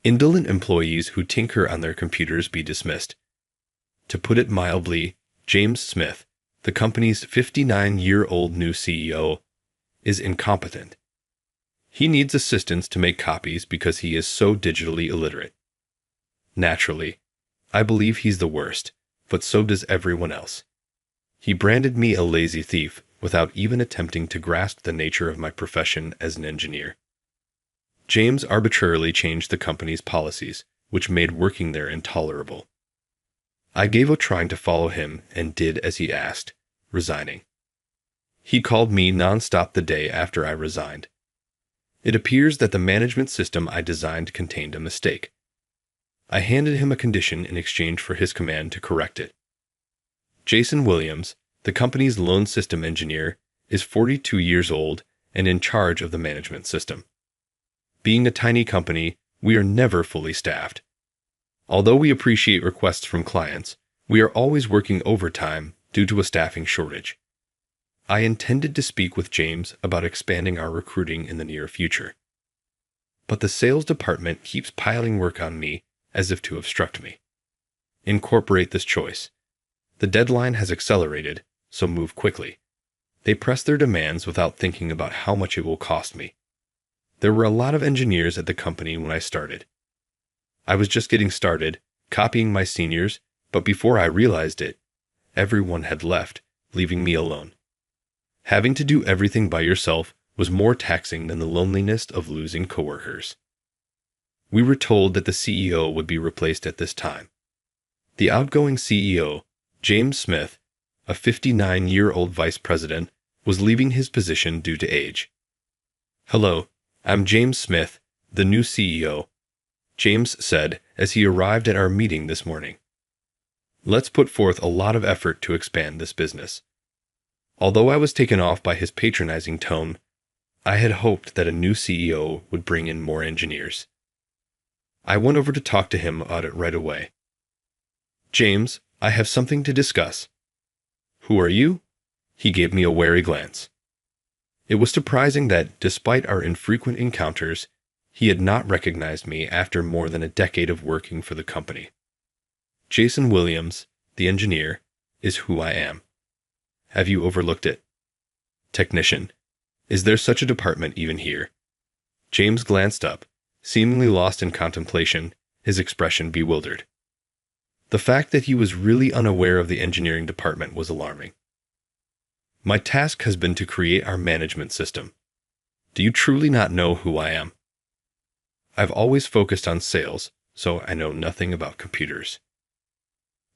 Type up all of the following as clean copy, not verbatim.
Indolent employees who tinker on their computers be dismissed. To put it mildly, James Smith, the company's 59-year-old new CEO, is incompetent. He needs assistance to make copies because he is so digitally illiterate. Naturally, I believe he's the worst, but so does everyone else. He branded me a lazy thief without even attempting to grasp the nature of my profession as an engineer. James arbitrarily changed the company's policies, which made working there intolerable. I gave up trying to follow him and did as he asked, resigning. He called me nonstop the day after I resigned. It appears that the management system I designed contained a mistake. I handed him a condition in exchange for his command to correct it. Jason Williams, the company's lone system engineer, is 42 years old and in charge of the management system. Being a tiny company, we are never fully staffed. Although we appreciate requests from clients, we are always working overtime due to a staffing shortage. I intended to speak with James about expanding our recruiting in the near future. But the sales department keeps piling work on me as if to obstruct me. Incorporate this choice. The deadline has accelerated, so move quickly. They press their demands without thinking about how much it will cost me. There were a lot of engineers at the company when I started. I was just getting started, copying my seniors, but before I realized it, everyone had left, leaving me alone. Having to do everything by yourself was more taxing than the loneliness of losing coworkers. We were told that the CEO would be replaced at this time. The outgoing CEO, James Smith, a 59-year-old vice president, was leaving his position due to age. "Hello, I'm James Smith, the new CEO," James said as he arrived at our meeting this morning. "Let's put forth a lot of effort to expand this business." Although I was taken off by his patronizing tone, I had hoped that a new CEO would bring in more engineers. I went over to talk to him about it right away. "James, I have something to discuss." "Who are you?" He gave me a wary glance. It was surprising that, despite our infrequent encounters, he had not recognized me after more than a decade of working for the company. "Jason Williams, the engineer, is who I am. Have you overlooked it?" "Technician. Is there such a department even here?" James glanced up, seemingly lost in contemplation, his expression bewildered. The fact that he was really unaware of the engineering department was alarming. "My task has been to create our management system. Do you truly not know who I am?" "I've always focused on sales, so I know nothing about computers."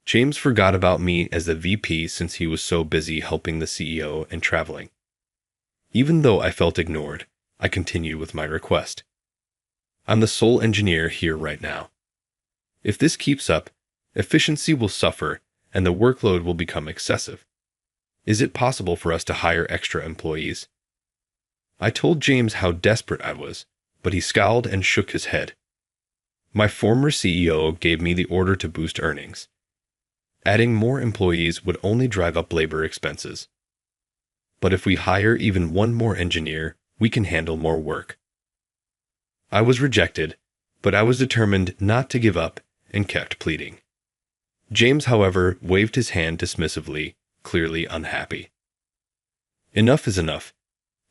James forgot about me as the VP since he was so busy helping the CEO and traveling. Even though I felt ignored, I continued with my request. "I'm the sole engineer here right now. If this keeps up, efficiency will suffer and the workload will become excessive. Is it possible for us to hire extra employees?" I told James how desperate I was, but he scowled and shook his head. "My former CEO gave me the order to boost earnings. Adding more employees would only drive up labor expenses. But if we hire even one more engineer, we can handle more work." I was rejected, but I was determined not to give up and kept pleading. James, however, waved his hand dismissively, clearly unhappy. "Enough is enough.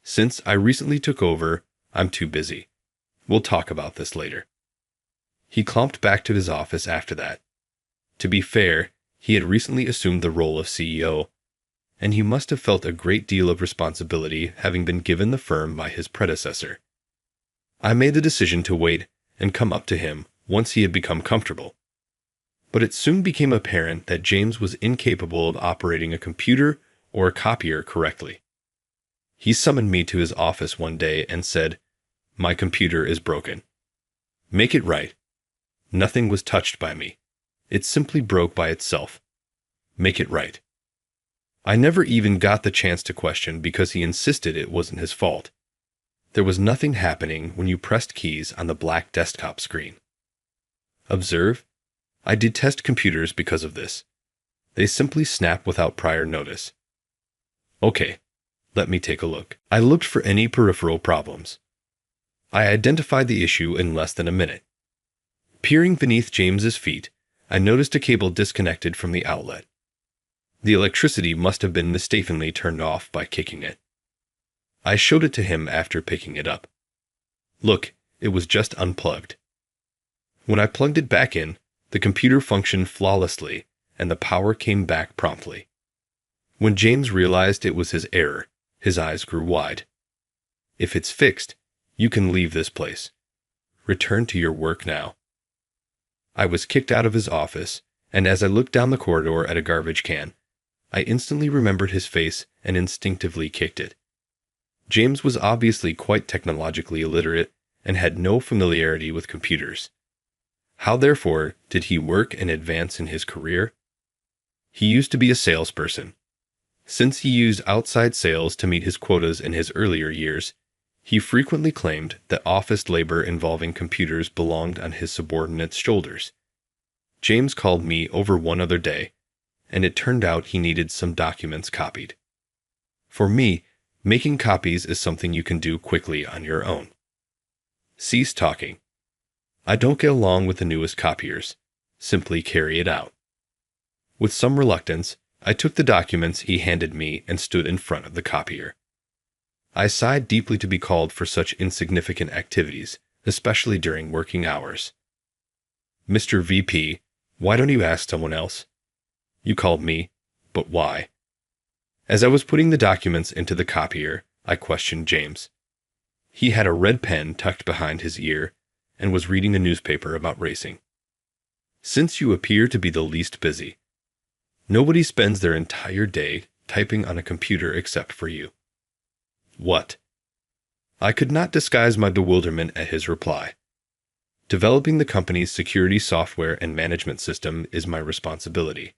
Since I recently took over, I'm too busy. We'll talk about this later." He clumped back to his office after that. To be fair, he had recently assumed the role of CEO, and he must have felt a great deal of responsibility having been given the firm by his predecessor. I made the decision to wait and come up to him once he had become comfortable. But it soon became apparent that James was incapable of operating a computer or a copier correctly. He summoned me to his office one day and said, "My computer is broken. Make it right." Nothing was touched by me. It simply broke by itself. Make it right. I never even got the chance to question because he insisted it wasn't his fault. There was nothing happening when you pressed keys on the black desktop screen. Observe, I detest computers because of this. They simply snap without prior notice. Okay, let me take a look. I looked for any peripheral problems. I identified the issue in less than a minute. Peering beneath James's feet, I noticed a cable disconnected from the outlet. The electricity must have been mistakenly turned off by kicking it. I showed it to him after picking it up. Look, it was just unplugged. When I plugged it back in, the computer functioned flawlessly, and the power came back promptly. When James realized it was his error, his eyes grew wide. If it's fixed, you can leave this place. Return to your work now. I was kicked out of his office, and as I looked down the corridor at a garbage can, I instantly remembered his face and instinctively kicked it. James was obviously quite technologically illiterate and had no familiarity with computers. How, therefore, did he work and advance in his career? He used to be a salesperson. Since he used outside sales to meet his quotas in his earlier years, he frequently claimed that office labor involving computers belonged on his subordinates' shoulders. James called me over one other day, and it turned out he needed some documents copied. For me, making copies is something you can do quickly on your own. Cease talking. I don't get along with the newest copiers. Simply carry it out. With some reluctance, I took the documents he handed me and stood in front of the copier. I sighed deeply to be called for such insignificant activities, especially during working hours. Mr. VP, why don't you ask someone else? You called me, but why? As I was putting the documents into the copier, I questioned James. He had a red pen tucked behind his ear and was reading a newspaper about racing. Since you appear to be the least busy, nobody spends their entire day typing on a computer except for you. What? I could not disguise my bewilderment at his reply. Developing the company's security software and management system is my responsibility.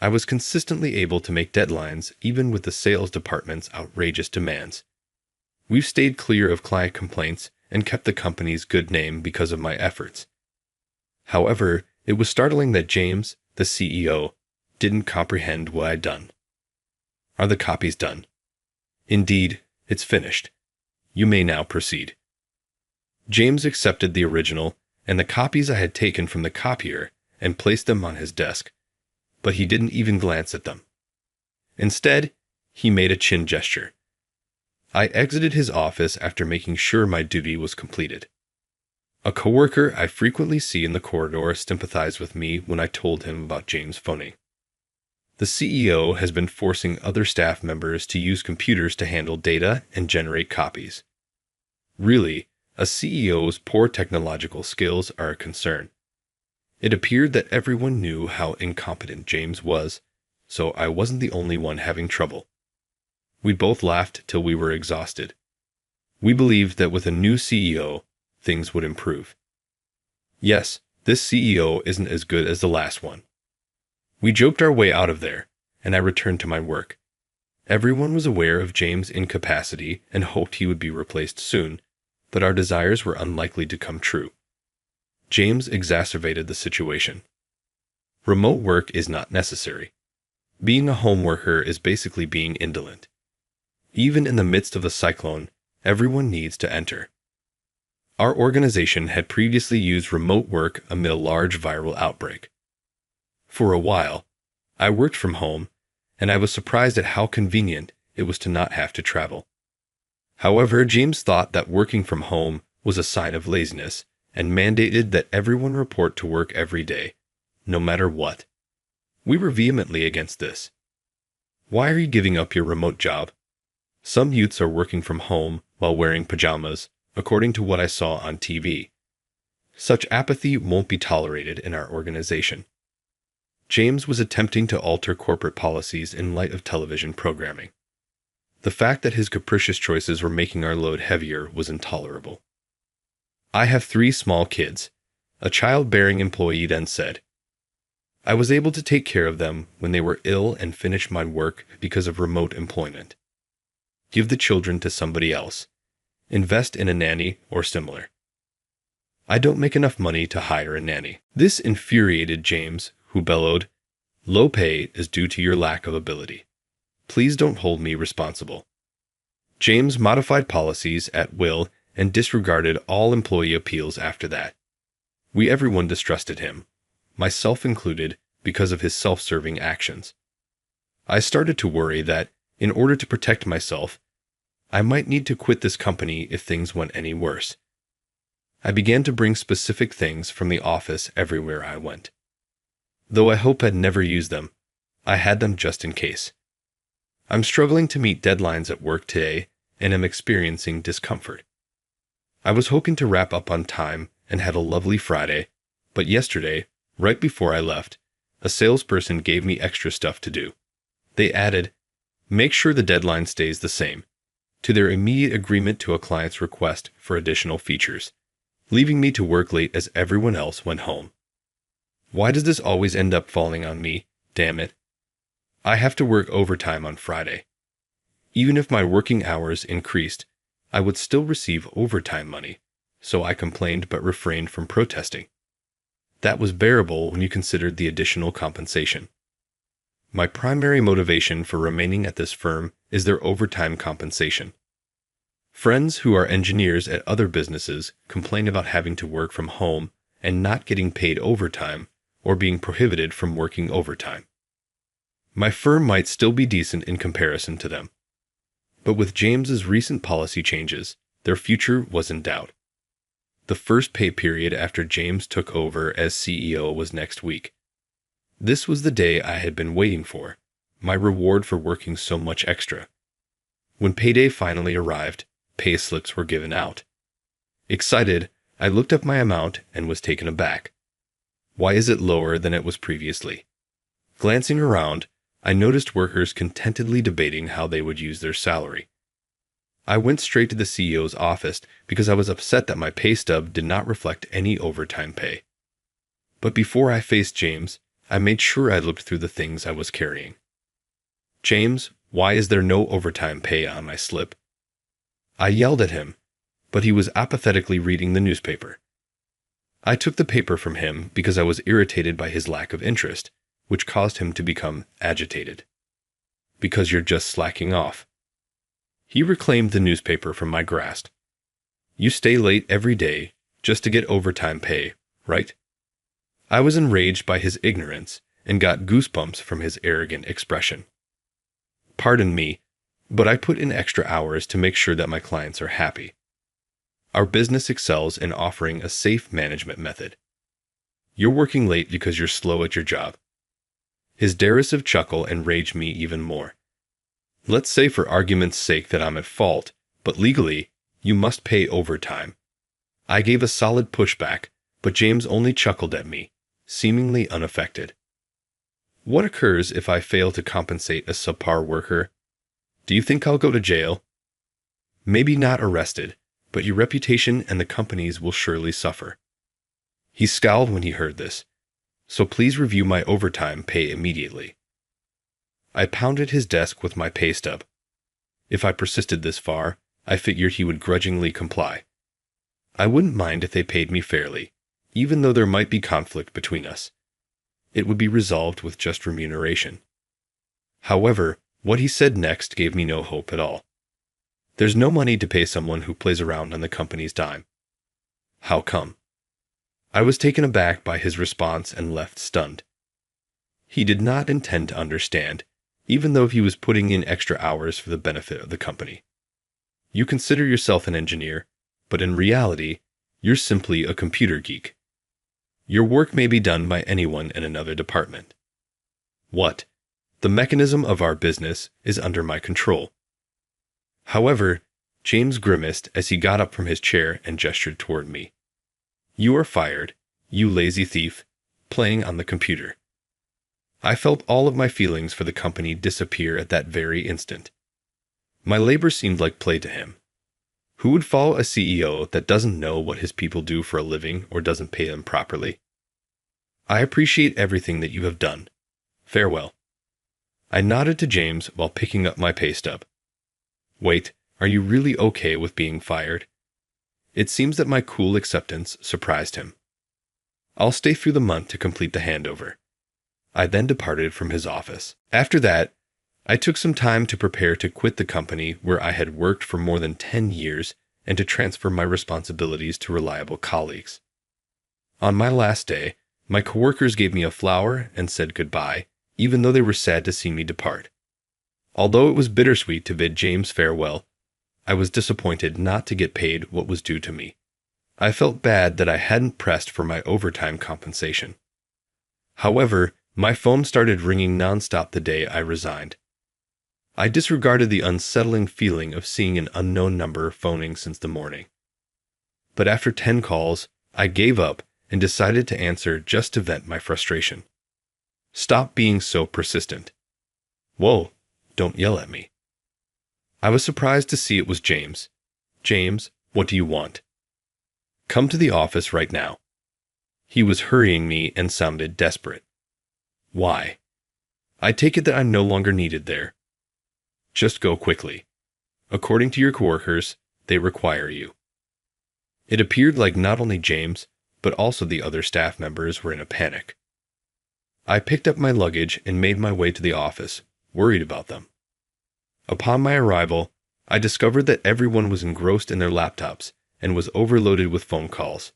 I was consistently able to make deadlines even with the sales department's outrageous demands. We've stayed clear of client complaints and kept the company's good name because of my efforts. However, it was startling that James, the CEO, didn't comprehend what I'd done. Are the copies done? Indeed, it's finished. You may now proceed. James accepted the original and the copies I had taken from the copier and placed them on his desk, but he didn't even glance at them. Instead, he made a chin gesture. I exited his office after making sure my duty was completed. A coworker I frequently see in the corridor sympathized with me when I told him about James' phoning. The CEO has been forcing other staff members to use computers to handle data and generate copies. Really, a CEO's poor technological skills are a concern. It appeared that everyone knew how incompetent James was, so I wasn't the only one having trouble. We both laughed till we were exhausted. We believed that with a new CEO, things would improve. Yes, this CEO isn't as good as the last one. We joked our way out of there, and I returned to my work. Everyone was aware of James' incapacity and hoped he would be replaced soon, but our desires were unlikely to come true. James exacerbated the situation. Remote work is not necessary. Being a home worker is basically being indolent. Even in the midst of a cyclone, everyone needs to enter. Our organization had previously used remote work amid a large viral outbreak. For a while, I worked from home, and I was surprised at how convenient it was to not have to travel. However, James thought that working from home was a sign of laziness and mandated that everyone report to work every day, no matter what. We were vehemently against this. Why are you giving up your remote job? Some youths are working from home while wearing pajamas, according to what I saw on TV. Such apathy won't be tolerated in our organization. James was attempting to alter corporate policies in light of television programming. The fact that his capricious choices were making our load heavier was intolerable. I have 3 small kids, a childbearing employee then said. I was able to take care of them when they were ill and finish my work because of remote employment. Give the children to somebody else. Invest in a nanny or similar. I don't make enough money to hire a nanny. This infuriated James, who bellowed, "Low pay is due to your lack of ability. Please don't hold me responsible." James modified policies at will and disregarded all employee appeals after that. Everyone distrusted him, myself included, because of his self-serving actions. I started to worry that, in order to protect myself, I might need to quit this company if things went any worse. I began to bring specific things from the office everywhere I went. Though I hope I'd never use them, I had them just in case. I'm struggling to meet deadlines at work today and am experiencing discomfort. I was hoping to wrap up on time and had a lovely Friday, but yesterday, right before I left, a salesperson gave me extra stuff to do. They added, "Make sure the deadline stays the same," to their immediate agreement to a client's request for additional features, leaving me to work late as everyone else went home. Why does this always end up falling on me? Damn it. I have to work overtime on Friday. Even if my working hours increased, I would still receive overtime money, so I complained but refrained from protesting. That was bearable when you considered the additional compensation. My primary motivation for remaining at this firm is their overtime compensation. Friends who are engineers at other businesses complain about having to work from home and not getting paid overtime or being prohibited from working overtime. My firm might still be decent in comparison to them. But with James's recent policy changes, their future was in doubt. The first pay period after James took over as CEO was next week. This was the day I had been waiting for, my reward for working so much extra. When payday finally arrived, pay slips were given out. Excited, I looked up my amount and was taken aback. Why is it lower than it was previously? Glancing around, I noticed workers contentedly debating how they would use their salary. I went straight to the CEO's office because I was upset that my pay stub did not reflect any overtime pay. But before I faced James, I made sure I looked through the things I was carrying. "James, why is there no overtime pay on my slip?" I yelled at him, but he was apathetically reading the newspaper. I took the paper from him because I was irritated by his lack of interest, which caused him to become agitated. "Because you're just slacking off." He reclaimed the newspaper from my grasp. "You stay late every day just to get overtime pay, right?" I was enraged by his ignorance and got goosebumps from his arrogant expression. "Pardon me, but I put in extra hours to make sure that my clients are happy. Our business excels in offering a safe management method. You're working late because you're slow at your job." His derisive chuckle enraged me even more. "Let's say for argument's sake that I'm at fault, but legally, you must pay overtime." I gave a solid pushback, but James only chuckled at me, seemingly unaffected. "What occurs if I fail to compensate a subpar worker? Do you think I'll go to jail?" "Maybe not arrested, but your reputation and the company's will surely suffer." He scowled when he heard this. "So please review my overtime pay immediately." I pounded his desk with my pay stub. If I persisted this far, I figured he would grudgingly comply. I wouldn't mind if they paid me fairly, even though there might be conflict between us. It would be resolved with just remuneration. However, what he said next gave me no hope at all. "There's no money to pay someone who plays around on the company's dime." "How come?" I was taken aback by his response and left stunned. He did not intend to understand, even though he was putting in extra hours for the benefit of the company. "You consider yourself an engineer, but in reality, you're simply a computer geek. Your work may be done by anyone in another department." "What? The mechanism of our business is under my control." However, James grimaced as he got up from his chair and gestured toward me. "You are fired, you lazy thief, playing on the computer." I felt all of my feelings for the company disappear at that very instant. My labor seemed like play to him. Who would follow a CEO that doesn't know what his people do for a living or doesn't pay them properly? "I appreciate everything that you have done. Farewell." I nodded to James while picking up my pay stub. "Wait, are you really okay with being fired?" It seems that my cool acceptance surprised him. "I'll stay through the month to complete the handover." I then departed from his office. After that, I took some time to prepare to quit the company where I had worked for more than 10 years and to transfer my responsibilities to reliable colleagues. On my last day, my coworkers gave me a flower and said goodbye, even though they were sad to see me depart. Although it was bittersweet to bid James farewell, I was disappointed not to get paid what was due to me. I felt bad that I hadn't pressed for my overtime compensation. However, my phone started ringing nonstop the day I resigned. I disregarded the unsettling feeling of seeing an unknown number phoning since the morning. But after 10 calls, I gave up and decided to answer just to vent my frustration. Stop being so persistent. Whoa, don't yell at me. I was surprised to see it was James. James, what do you want? Come to the office right now. He was hurrying me and sounded desperate. Why? I take it that I'm no longer needed there. Just go quickly. According to your coworkers, they require you. It appeared like not only James, but also the other staff members were in a panic. I picked up my luggage and made my way to the office, worried about them. Upon my arrival, I discovered that everyone was engrossed in their laptops and was overloaded with phone calls.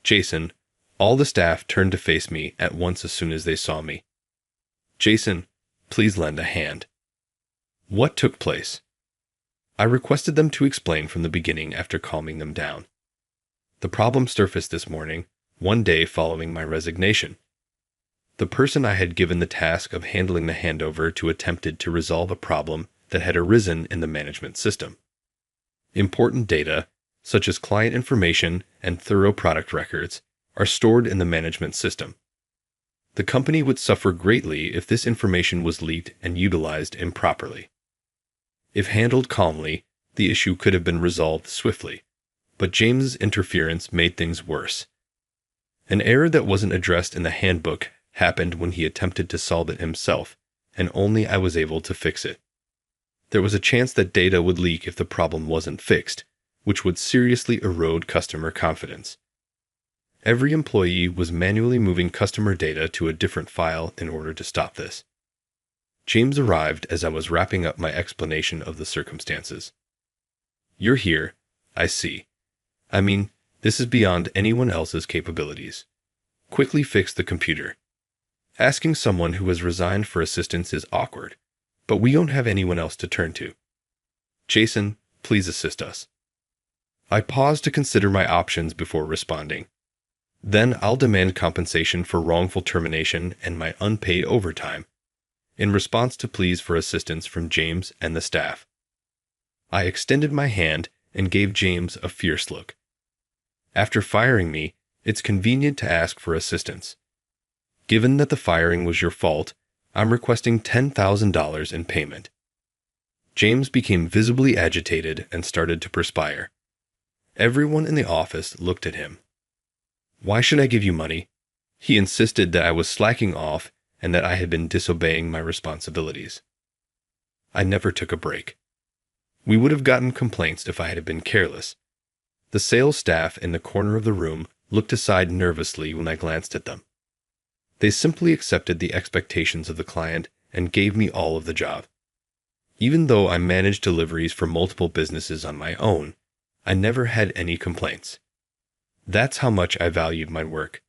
Jason, all the staff turned to face me at once as soon as they saw me. Jason, please lend a hand. What took place? I requested them to explain from the beginning after calming them down. The problem surfaced this morning, one day following my resignation. The person I had given the task of handling the handover to attempted to resolve a problem that had arisen in the management system. Important data, such as client information and thorough product records, are stored in the management system. The company would suffer greatly if this information was leaked and utilized improperly. If handled calmly, the issue could have been resolved swiftly, but James's interference made things worse. An error that wasn't addressed in the handbook happened when he attempted to solve it himself, and only I was able to fix it. There was a chance that data would leak if the problem wasn't fixed, which would seriously erode customer confidence. Every employee was manually moving customer data to a different file in order to stop this. James arrived as I was wrapping up my explanation of the circumstances. You're here, I see. I mean, this is beyond anyone else's capabilities. Quickly fix the computer. Asking someone who has resigned for assistance is awkward, but we don't have anyone else to turn to. Jason, please assist us. I paused to consider my options before responding. Then I'll demand compensation for wrongful termination and my unpaid overtime, in response to pleas for assistance from James and the staff. I extended my hand and gave James a fierce look. After firing me, it's convenient to ask for assistance. Given that the firing was your fault, I'm requesting $10,000 in payment. James became visibly agitated and started to perspire. Everyone in the office looked at him. Why should I give you money? He insisted that I was slacking off and that I had been disobeying my responsibilities. I never took a break. We would have gotten complaints if I had been careless. The sales staff in the corner of the room looked aside nervously when I glanced at them. They simply accepted the expectations of the client and gave me all of the job. Even though I managed deliveries for multiple businesses on my own, I never had any complaints. That's how much I valued my work.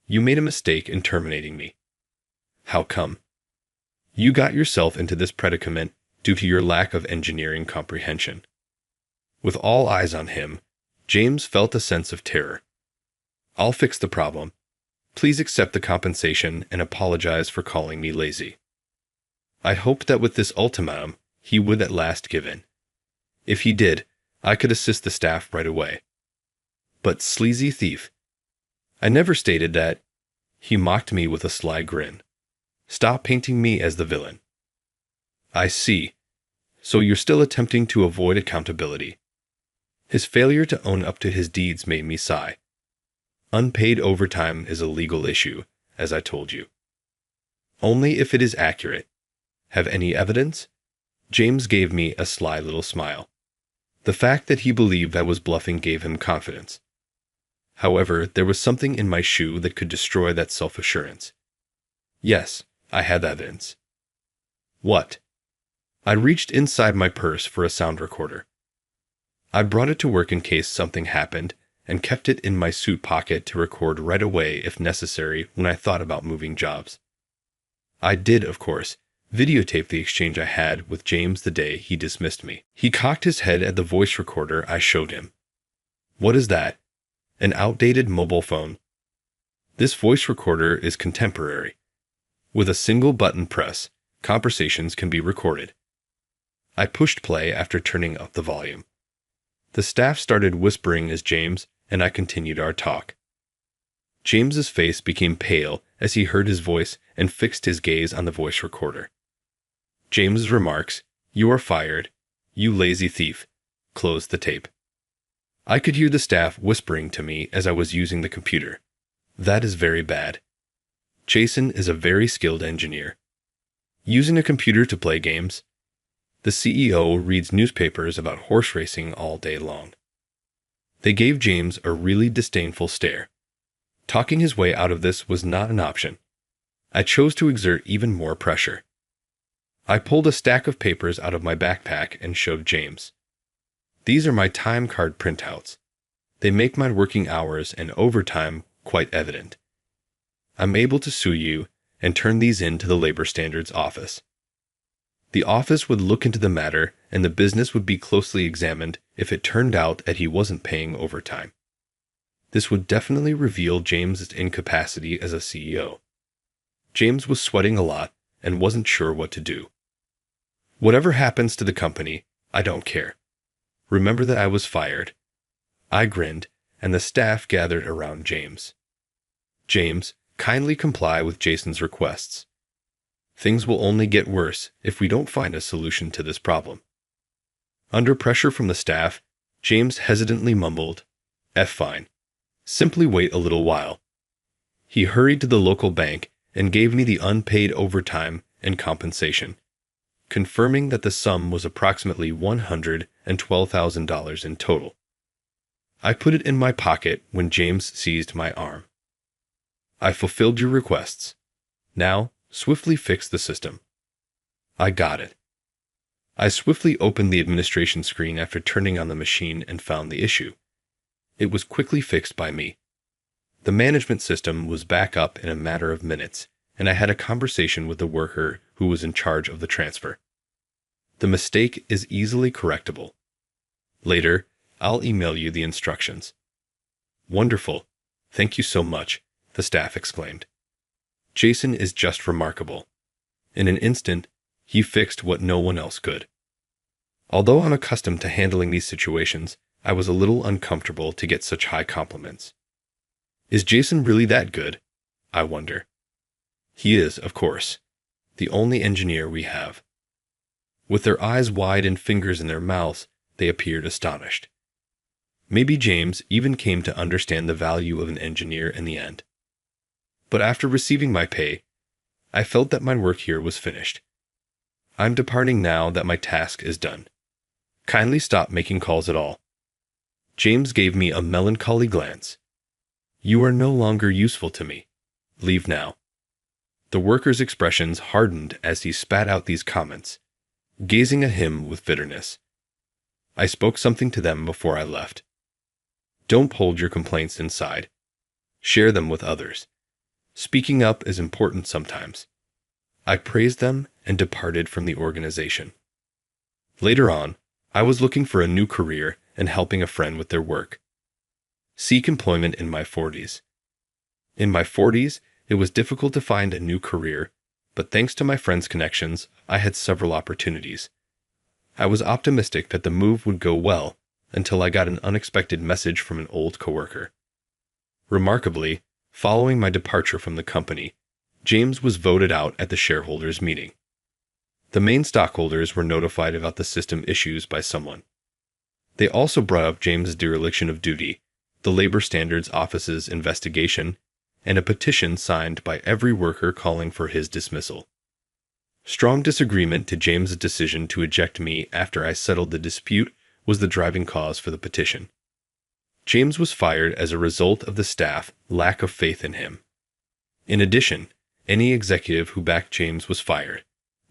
You made a mistake in terminating me. How come? You got yourself into this predicament due to your lack of engineering comprehension. With all eyes on him, James felt a sense of terror. I'll fix the problem. Please accept the compensation and apologize for calling me lazy. I hoped that with this ultimatum, he would at last give in. If he did, I could assist the staff right away. But sleazy thief. I never stated that. He mocked me with a sly grin. Stop painting me as the villain. I see. So you're still attempting to avoid accountability. His failure to own up to his deeds made me sigh. Unpaid overtime is a legal issue, as I told you. Only if it is accurate. Have any evidence? James gave me a sly little smile. The fact that he believed I was bluffing gave him confidence. However, there was something in my shoe that could destroy that self-assurance. Yes, I had evidence. What? I reached inside my purse for a sound recorder. I brought it to work in case something happened, and kept it in my suit pocket to record right away if necessary when I thought about moving jobs. I did, of course, videotape the exchange I had with James the day he dismissed me. He cocked his head at the voice recorder I showed him. "What is that? An outdated mobile phone?" This voice recorder is contemporary. With a single button press, conversations can be recorded. I pushed play after turning up the volume. The staff started whispering as James and I continued our talk. James's face became pale as he heard his voice and fixed his gaze on the voice recorder. James's remarks, "You are fired. You lazy thief," closed the tape. I could hear the staff whispering to me as I was using the computer. "That is very bad. Jason is a very skilled engineer. Using a computer to play games? The CEO reads newspapers about horse racing all day long." They gave James a really disdainful stare. Talking his way out of this was not an option. I chose to exert even more pressure. I pulled a stack of papers out of my backpack and showed James. "These are my time card printouts. They make my working hours and overtime quite evident. I'm able to sue you and turn these in to the Labor Standards Office. The office would look into the matter and the business would be closely examined if it turned out that he wasn't paying overtime. This would definitely reveal James's incapacity as a CEO. James was sweating a lot and wasn't sure what to do. Whatever happens to the company, I don't care. Remember that I was fired." I grinned, and the staff gathered around James. "James, kindly comply with Jason's requests. Things will only get worse if we don't find a solution to this problem." Under pressure from the staff, James hesitantly mumbled, "Fine. Simply wait a little while." He hurried to the local bank and gave me the unpaid overtime and compensation, confirming that the sum was approximately $112,000 in total. I put it in my pocket when James seized my arm. "I fulfilled your requests. Now, swiftly fix the system." I got it. I swiftly opened the administration screen after turning on the machine and found the issue. It was quickly fixed by me. The management system was back up in a matter of minutes, and I had a conversation with the worker who was in charge of the transfer. The mistake is easily correctable. Later, I'll email you the instructions. "Wonderful. Thank you so much," the staff exclaimed. Jason is just remarkable. In an instant, he fixed what no one else could. Although I'm accustomed to handling these situations, I was a little uncomfortable to get such high compliments. Is Jason really that good? I wonder. He is, of course, the only engineer we have. With their eyes wide and fingers in their mouths, they appeared astonished. Maybe James even came to understand the value of an engineer in the end. But after receiving my pay, I felt that my work here was finished. I'm departing now that my task is done. Kindly stop making calls at all. James gave me a melancholy glance. You are no longer useful to me. Leave now. The worker's expressions hardened as he spat out these comments, gazing at him with bitterness. I spoke something to them before I left. Don't hold your complaints inside. Share them with others. Speaking up is important sometimes. I praised them and departed from the organization. Later on, I was looking for a new career and helping a friend with their work. Seek employment in my 40s. In my 40s, it was difficult to find a new career, but thanks to my friend's connections, I had several opportunities. I was optimistic that the move would go well until I got an unexpected message from an old coworker. Remarkably, following my departure from the company, James was voted out at the shareholders' meeting. The main stockholders were notified about the system issues by someone. They also brought up James's dereliction of duty, the Labor Standards Office's investigation, and a petition signed by every worker calling for his dismissal. Strong disagreement to James's decision to eject me after I settled the dispute was the driving cause for the petition. James was fired as a result of the staff's lack of faith in him. In addition, any executive who backed James was fired.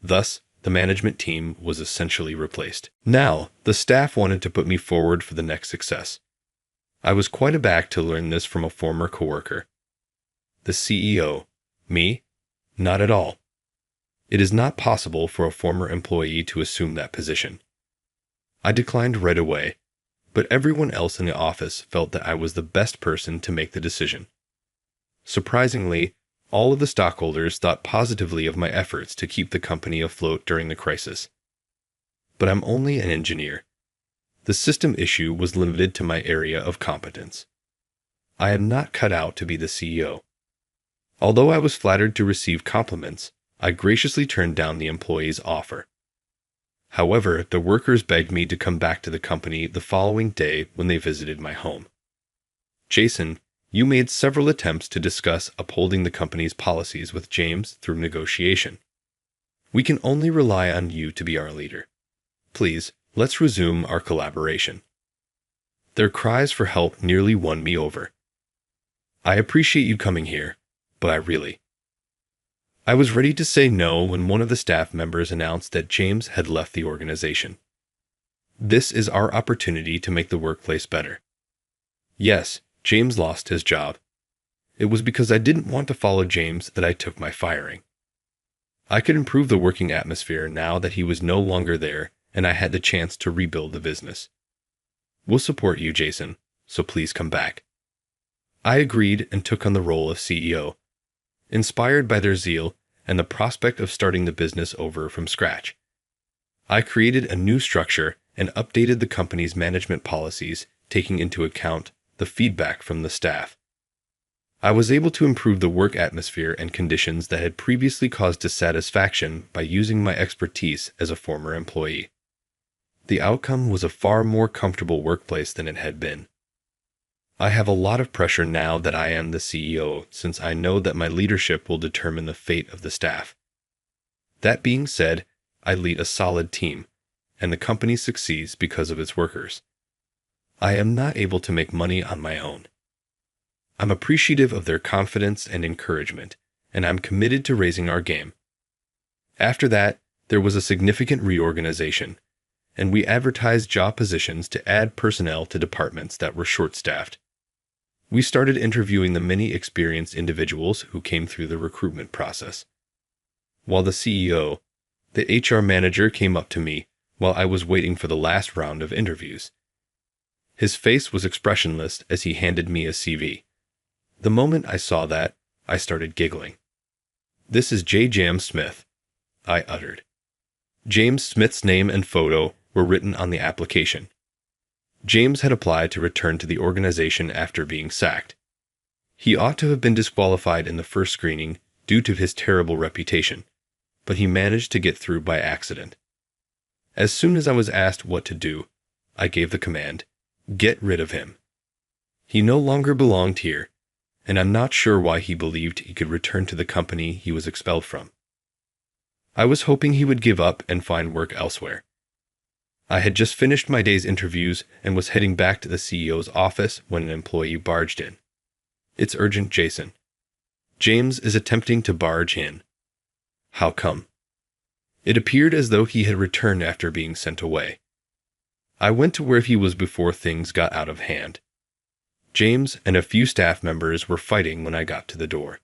Thus, the management team was essentially replaced. Now, the staff wanted to put me forward for the next success. I was quite aback to learn this from a former coworker. The CEO. Me? Not at all. It is not possible for a former employee to assume that position. I declined right away, but everyone else in the office felt that I was the best person to make the decision. Surprisingly, all of the stockholders thought positively of my efforts to keep the company afloat during the crisis. But I'm only an engineer. The system issue was limited to my area of competence. I am not cut out to be the CEO. Although I was flattered to receive compliments, I graciously turned down the employee's offer. However, the workers begged me to come back to the company the following day when they visited my home. Jason, you made several attempts to discuss upholding the company's policies with James through negotiation. We can only rely on you to be our leader. Please, let's resume our collaboration. Their cries for help nearly won me over. I appreciate you coming here, but I was ready to say no when one of the staff members announced that James had left the organization. This is our opportunity to make the workplace better. Yes, James lost his job. It was because I didn't want to follow James that I took my firing. I could improve the working atmosphere now that he was no longer there and I had the chance to rebuild the business. We'll support you, Jason, so please come back. I agreed and took on the role of CEO, inspired by their zeal and the prospect of starting the business over from scratch. I created a new structure and updated the company's management policies, taking into account the feedback from the staff. I was able to improve the work atmosphere and conditions that had previously caused dissatisfaction by using my expertise as a former employee. The outcome was a far more comfortable workplace than it had been. I have a lot of pressure now that I am the CEO, since I know that my leadership will determine the fate of the staff. That being said, I lead a solid team, and the company succeeds because of its workers. I am not able to make money on my own. I'm appreciative of their confidence and encouragement, and I'm committed to raising our game. After that, there was a significant reorganization, and we advertised job positions to add personnel to departments that were short-staffed. We started interviewing the many experienced individuals who came through the recruitment process. While the CEO, the HR manager came up to me while I was waiting for the last round of interviews. His face was expressionless as he handed me a CV. The moment I saw that, I started giggling. "This is J. James Smith," I uttered. James Smith's name and photo were written on the application. James had applied to return to the organization after being sacked. He ought to have been disqualified in the first screening due to his terrible reputation, but he managed to get through by accident. As soon as I was asked what to do, I gave the command, "Get rid of him." He no longer belonged here, and I'm not sure why he believed he could return to the company he was expelled from. I was hoping he would give up and find work elsewhere. I had just finished my day's interviews and was heading back to the CEO's office when an employee barged in. "It's urgent, Jason. James is attempting to barge in." "How come?" It appeared as though he had returned after being sent away. I went to where he was before things got out of hand. James and a few staff members were fighting when I got to the door.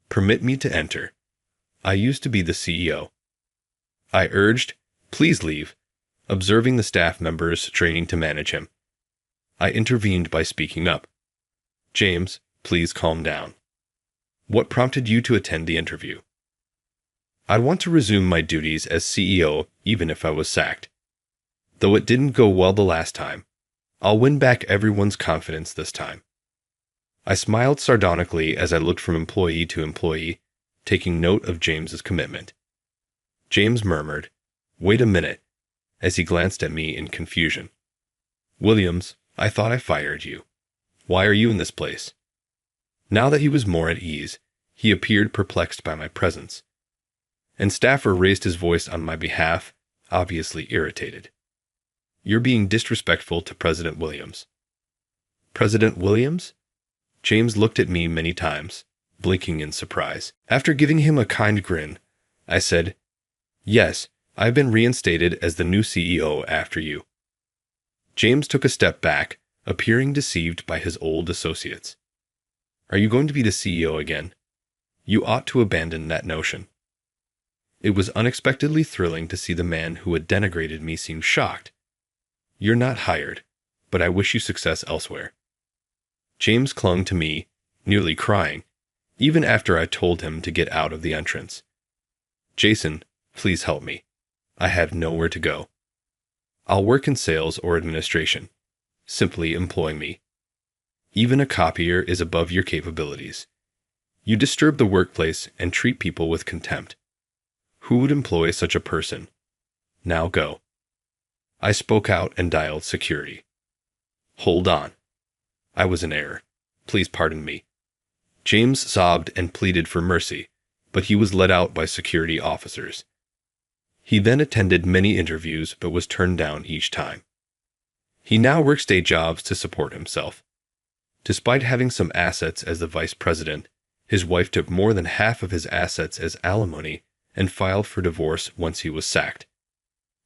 "Permit me to enter. I used to be the CEO." I urged, "Please leave," observing the staff members straining to manage him. I intervened by speaking up. "James, please calm down. What prompted you to attend the interview?" "I want to resume my duties as CEO even if I was sacked. Though it didn't go well the last time, I'll win back everyone's confidence this time." I smiled sardonically as I looked from employee to employee, taking note of James's commitment. James murmured, "Wait a minute," as he glanced at me in confusion. "Williams, I thought I fired you. Why are you in this place?" Now that he was more at ease, he appeared perplexed by my presence. And Staffer raised his voice on my behalf, obviously irritated. "You're being disrespectful to President Williams." "President Williams?" James looked at me many times, blinking in surprise. After giving him a kind grin, I said, "Yes, I've been reinstated as the new CEO after you." James took a step back, appearing deceived by his old associates. Are you going to be the CEO again? You ought to abandon that notion. It was unexpectedly thrilling to see the man who had denigrated me seem shocked. You're not hired, but I wish you success elsewhere. James clung to me, nearly crying, even after I told him to get out of the entrance. Jason, please help me. I have nowhere to go. I'll work in sales or administration. Simply employ me. Even a copier is above your capabilities. You disturb the workplace and treat people with contempt. Who would employ such a person? Now go. I spoke out and dialed security. Hold on. I was in error. Please pardon me. James sobbed and pleaded for mercy, but he was let out by security officers. He then attended many interviews but was turned down each time. He now works day jobs to support himself. Despite having some assets as the vice president, his wife took more than half of his assets as alimony and filed for divorce once he was sacked.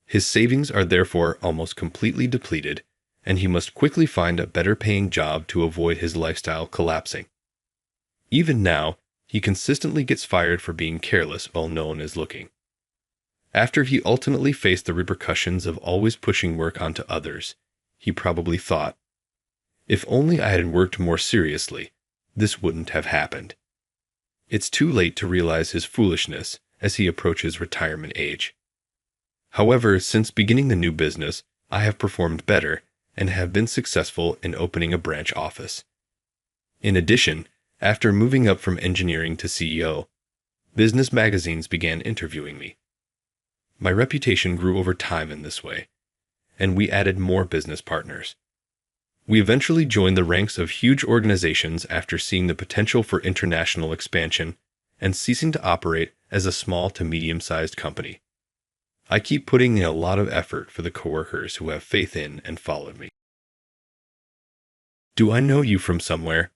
His savings are therefore almost completely depleted, and he must quickly find a better-paying job to avoid his lifestyle collapsing. Even now, he consistently gets fired for being careless while no one is looking. After he ultimately faced the repercussions of always pushing work onto others, he probably thought, if only I had worked more seriously, this wouldn't have happened. It's too late to realize his foolishness as he approaches retirement age. However, since beginning the new business, I have performed better and have been successful in opening a branch office. In addition, after moving up from engineering to CEO, business magazines began interviewing me. My reputation grew over time in this way, and we added more business partners. We eventually joined the ranks of huge organizations after seeing the potential for international expansion and ceasing to operate as a small to medium-sized company. I keep putting in a lot of effort for the coworkers who have faith in and followed me. Do I know you from somewhere?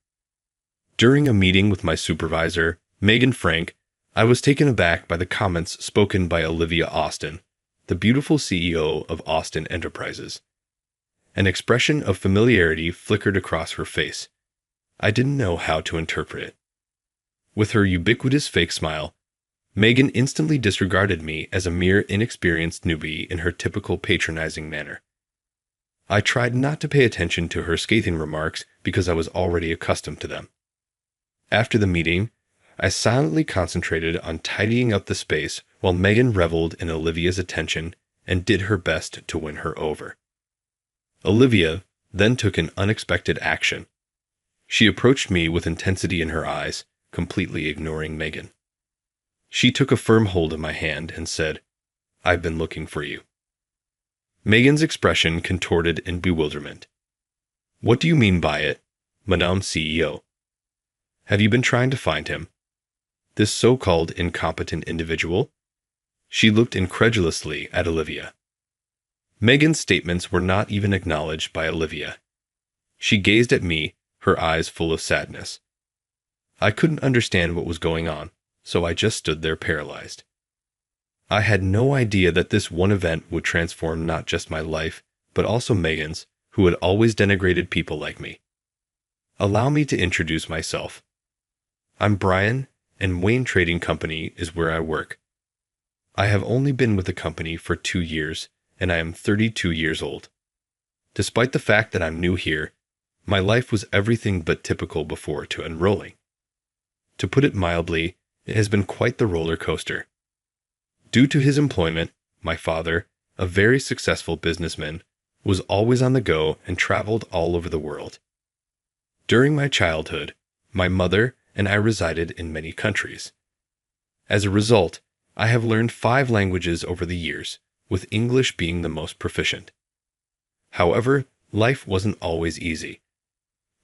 During a meeting with my supervisor, Megan Frank, I was taken aback by the comments spoken by Olivia Austin, the beautiful CEO of Austin Enterprises. An expression of familiarity flickered across her face. I didn't know how to interpret it. With her ubiquitous fake smile, Megan instantly disregarded me as a mere inexperienced newbie in her typical patronizing manner. I tried not to pay attention to her scathing remarks because I was already accustomed to them. After the meeting, I silently concentrated on tidying up the space while Megan reveled in Olivia's attention and did her best to win her over. Olivia then took an unexpected action. She approached me with intensity in her eyes, completely ignoring Megan. She took a firm hold of my hand and said, "I've been looking for you." Megan's expression contorted in bewilderment. "What do you mean by it, Madame CEO? Have you been trying to find him? This so-called incompetent individual?" She looked incredulously at Olivia. Megan's statements were not even acknowledged by Olivia. She gazed at me, her eyes full of sadness. I couldn't understand what was going on, so I just stood there paralyzed. I had no idea that this one event would transform not just my life, but also Megan's, who had always denigrated people like me. Allow me to introduce myself. I'm Brian, and Wayne Trading Company is where I work. I have only been with the company for 2 years, and I am 32 years old. Despite the fact that I'm new here, my life was everything but typical before to enrolling. To put it mildly, it has been quite the roller coaster. Due to his employment, my father, a very successful businessman, was always on the go and traveled all over the world. During my childhood, my mother and I resided in many countries. As a result, I have learned 5 languages over the years, with English being the most proficient. However, life wasn't always easy.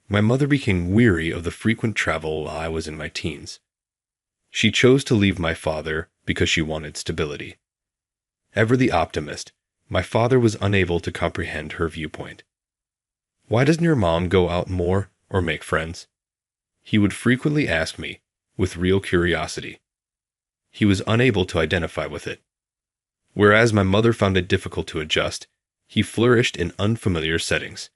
My mother became weary of the frequent travel while I was in my teens. She chose to leave my father because she wanted stability. Ever the optimist, my father was unable to comprehend her viewpoint. "Why doesn't your mom go out more or make friends?" He would frequently ask me, with real curiosity. He was unable to identify with it. Whereas my mother found it difficult to adjust, he flourished in unfamiliar settings.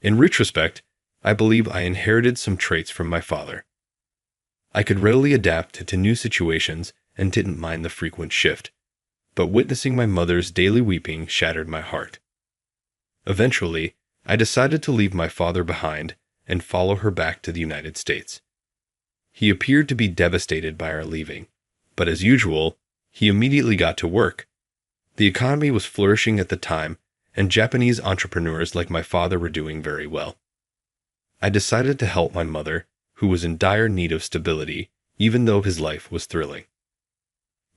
In retrospect, I believe I inherited some traits from my father. I could readily adapt to new situations and didn't mind the frequent shift, but witnessing my mother's daily weeping shattered my heart. Eventually, I decided to leave my father behind and follow her back to the United States. He appeared to be devastated by our leaving, but as usual, he immediately got to work. The economy was flourishing at the time, and Japanese entrepreneurs like my father were doing very well. I decided to help my mother, who was in dire need of stability, even though his life was thrilling.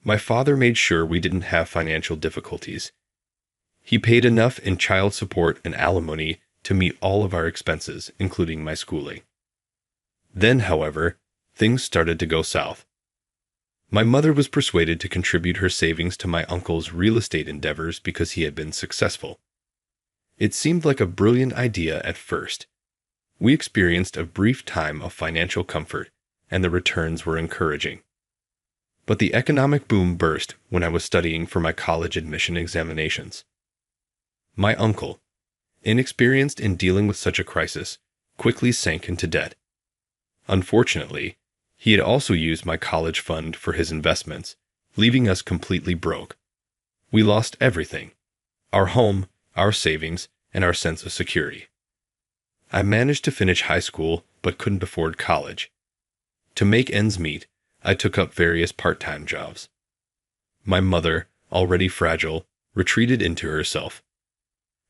My father made sure we didn't have financial difficulties. He paid enough in child support and alimony to meet all of our expenses, including my schooling. Then, however, things started to go south. My mother was persuaded to contribute her savings to my uncle's real estate endeavors because he had been successful. It seemed like a brilliant idea at first. We experienced a brief time of financial comfort, and the returns were encouraging. But the economic boom burst when I was studying for my college admission examinations. My uncle, inexperienced in dealing with such a crisis, quickly sank into debt. Unfortunately, he had also used my college fund for his investments, leaving us completely broke. We lost everything: our home, our savings, and our sense of security. I managed to finish high school but couldn't afford college. To make ends meet, I took up various part-time jobs. My mother, already fragile, retreated into herself.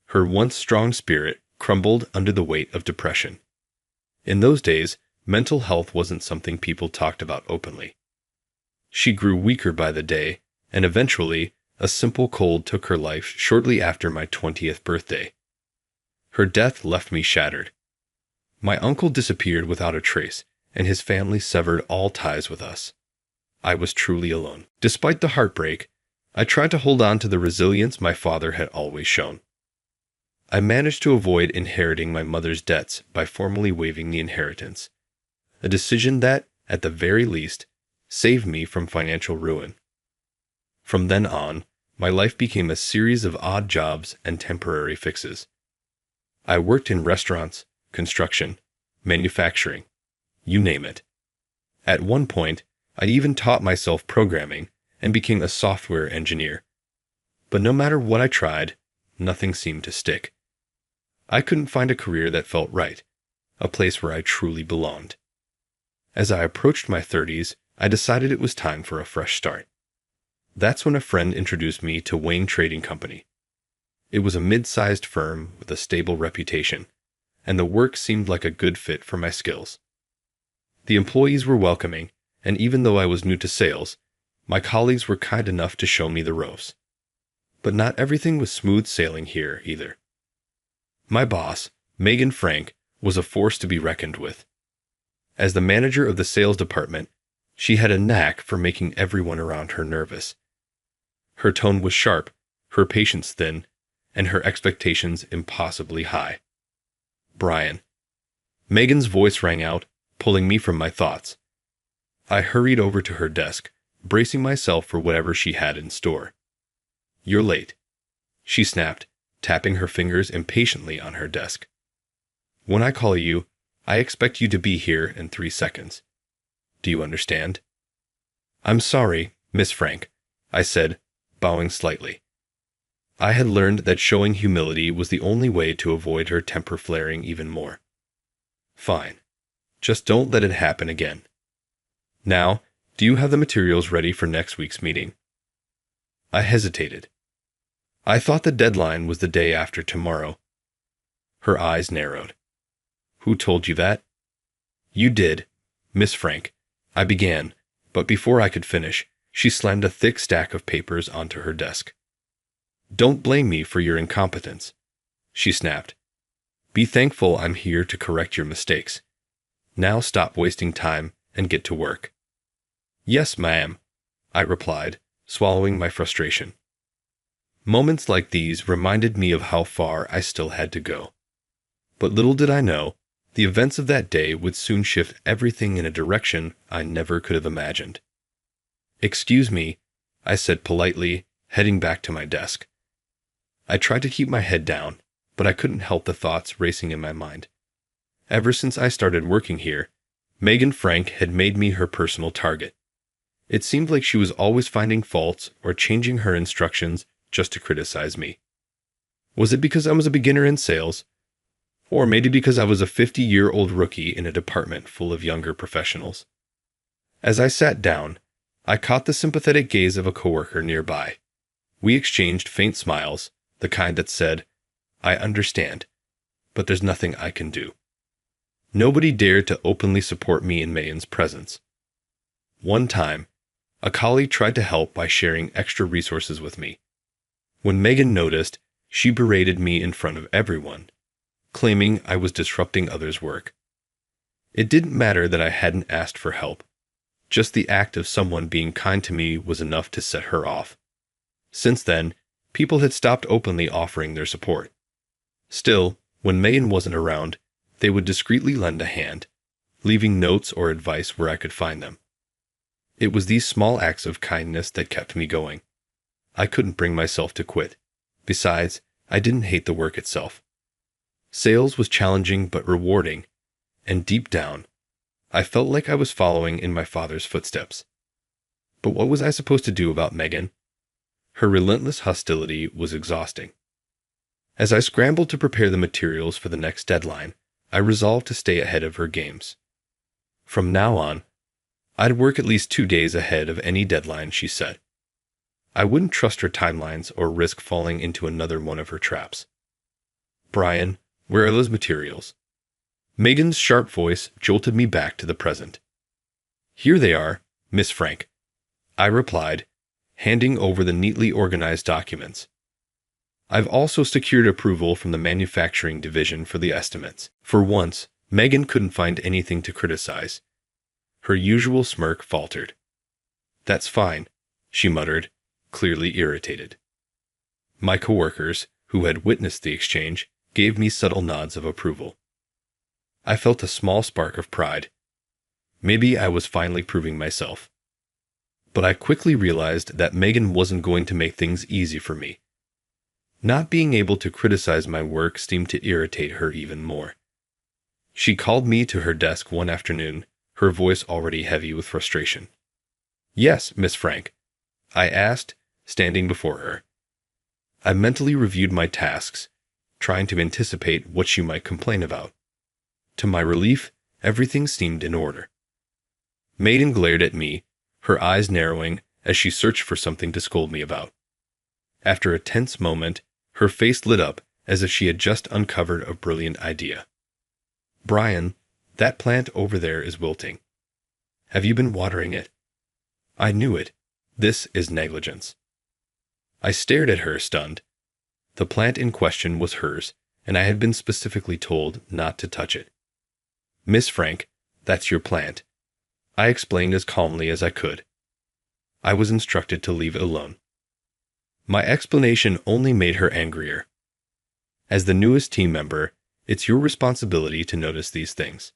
Her once strong spirit crumbled under the weight of depression. In those days, mental health wasn't something people talked about openly. She grew weaker by the day, and eventually, a simple cold took her life shortly after my 20th birthday. Her death left me shattered. My uncle disappeared without a trace, and his family severed all ties with us. I was truly alone. Despite the heartbreak, I tried to hold on to the resilience my father had always shown. I managed to avoid inheriting my mother's debts by formally waiving the inheritance, a decision that, at the very least, saved me from financial ruin. From then on, my life became a series of odd jobs and temporary fixes. I worked in restaurants, construction, manufacturing, you name it. At one point, I even taught myself programming and became a software engineer. But no matter what I tried, nothing seemed to stick. I couldn't find a career that felt right, a place where I truly belonged. As I approached my 30s, I decided it was time for a fresh start. That's when a friend introduced me to Wayne Trading Company. It was a mid-sized firm with a stable reputation, and the work seemed like a good fit for my skills. The employees were welcoming, and even though I was new to sales, my colleagues were kind enough to show me the ropes. But not everything was smooth sailing here either. My boss, Megan Frank, was a force to be reckoned with. As the manager of the sales department, she had a knack for making everyone around her nervous. Her tone was sharp, her patience thin, and her expectations impossibly high. Brian. Megan's voice rang out, pulling me from my thoughts. I hurried over to her desk, bracing myself for whatever she had in store. "You're late," she snapped, tapping her fingers impatiently on her desk. "When I call you, I expect you to be here in 3 seconds. Do you understand?" "I'm sorry, Miss Frank," I said, bowing slightly. I had learned that showing humility was the only way to avoid her temper flaring even more. "Fine. Just don't let it happen again. Now, do you have the materials ready for next week's meeting?" I hesitated. I thought the deadline was the day after tomorrow. Her eyes narrowed. "Who told you that?" "You did, Miss Frank," I began, but before I could finish, she slammed a thick stack of papers onto her desk. "Don't blame me for your incompetence," she snapped. "Be thankful I'm here to correct your mistakes. Now stop wasting time and get to work." "Yes, ma'am," I replied, swallowing my frustration. Moments like these reminded me of how far I still had to go. But little did I know, the events of that day would soon shift everything in a direction I never could have imagined. "Excuse me," I said politely, heading back to my desk. I tried to keep my head down, but I couldn't help the thoughts racing in my mind. Ever since I started working here, Megan Frank had made me her personal target. It seemed like she was always finding faults or changing her instructions just to criticize me. Was it because I was a beginner in sales? Or maybe because I was a 50-year-old rookie in a department full of younger professionals? As I sat down, I caught the sympathetic gaze of a coworker nearby. We exchanged faint smiles, the kind that said, "I understand, but there's nothing I can do." Nobody dared to openly support me in Megan's presence. One time, a colleague tried to help by sharing extra resources with me. When Megan noticed, she berated me in front of everyone, claiming I was disrupting others' work. It didn't matter that I hadn't asked for help. Just the act of someone being kind to me was enough to set her off. Since then, people had stopped openly offering their support. Still, when Megan wasn't around, they would discreetly lend a hand, leaving notes or advice where I could find them. It was these small acts of kindness that kept me going. I couldn't bring myself to quit. Besides, I didn't hate the work itself. Sales was challenging but rewarding, and deep down, I felt like I was following in my father's footsteps. But what was I supposed to do about Megan? Her relentless hostility was exhausting. As I scrambled to prepare the materials for the next deadline, I resolved to stay ahead of her games. From now on, I'd work at least 2 days ahead of any deadline she set. I wouldn't trust her timelines or risk falling into another one of her traps. "Brian, where are those materials?" Megan's sharp voice jolted me back to the present. "Here they are, Miss Frank," I replied, handing over the neatly organized documents. "I've also secured approval from the manufacturing division for the estimates." For once, Megan couldn't find anything to criticize. Her usual smirk faltered. "That's fine," she muttered, clearly irritated. My coworkers, who had witnessed the exchange, gave me subtle nods of approval. I felt a small spark of pride. Maybe I was finally proving myself. But I quickly realized that Megan wasn't going to make things easy for me. Not being able to criticize my work seemed to irritate her even more. She called me to her desk one afternoon, her voice already heavy with frustration. "Yes, Miss Frank," I asked, standing before her. I mentally reviewed my tasks, trying to anticipate what she might complain about. To my relief, everything seemed in order. Megan glared at me, her eyes narrowing as she searched for something to scold me about. After a tense moment, her face lit up as if she had just uncovered a brilliant idea. "Brian, that plant over there is wilting. Have you been watering it?" I knew it. This is negligence. I stared at her, stunned. The plant in question was hers, and I had been specifically told not to touch it. "Miss Frank, that's your plant," I explained as calmly as I could. I was instructed to leave it alone. My explanation only made her angrier. As the newest team member, it's your responsibility to notice these things.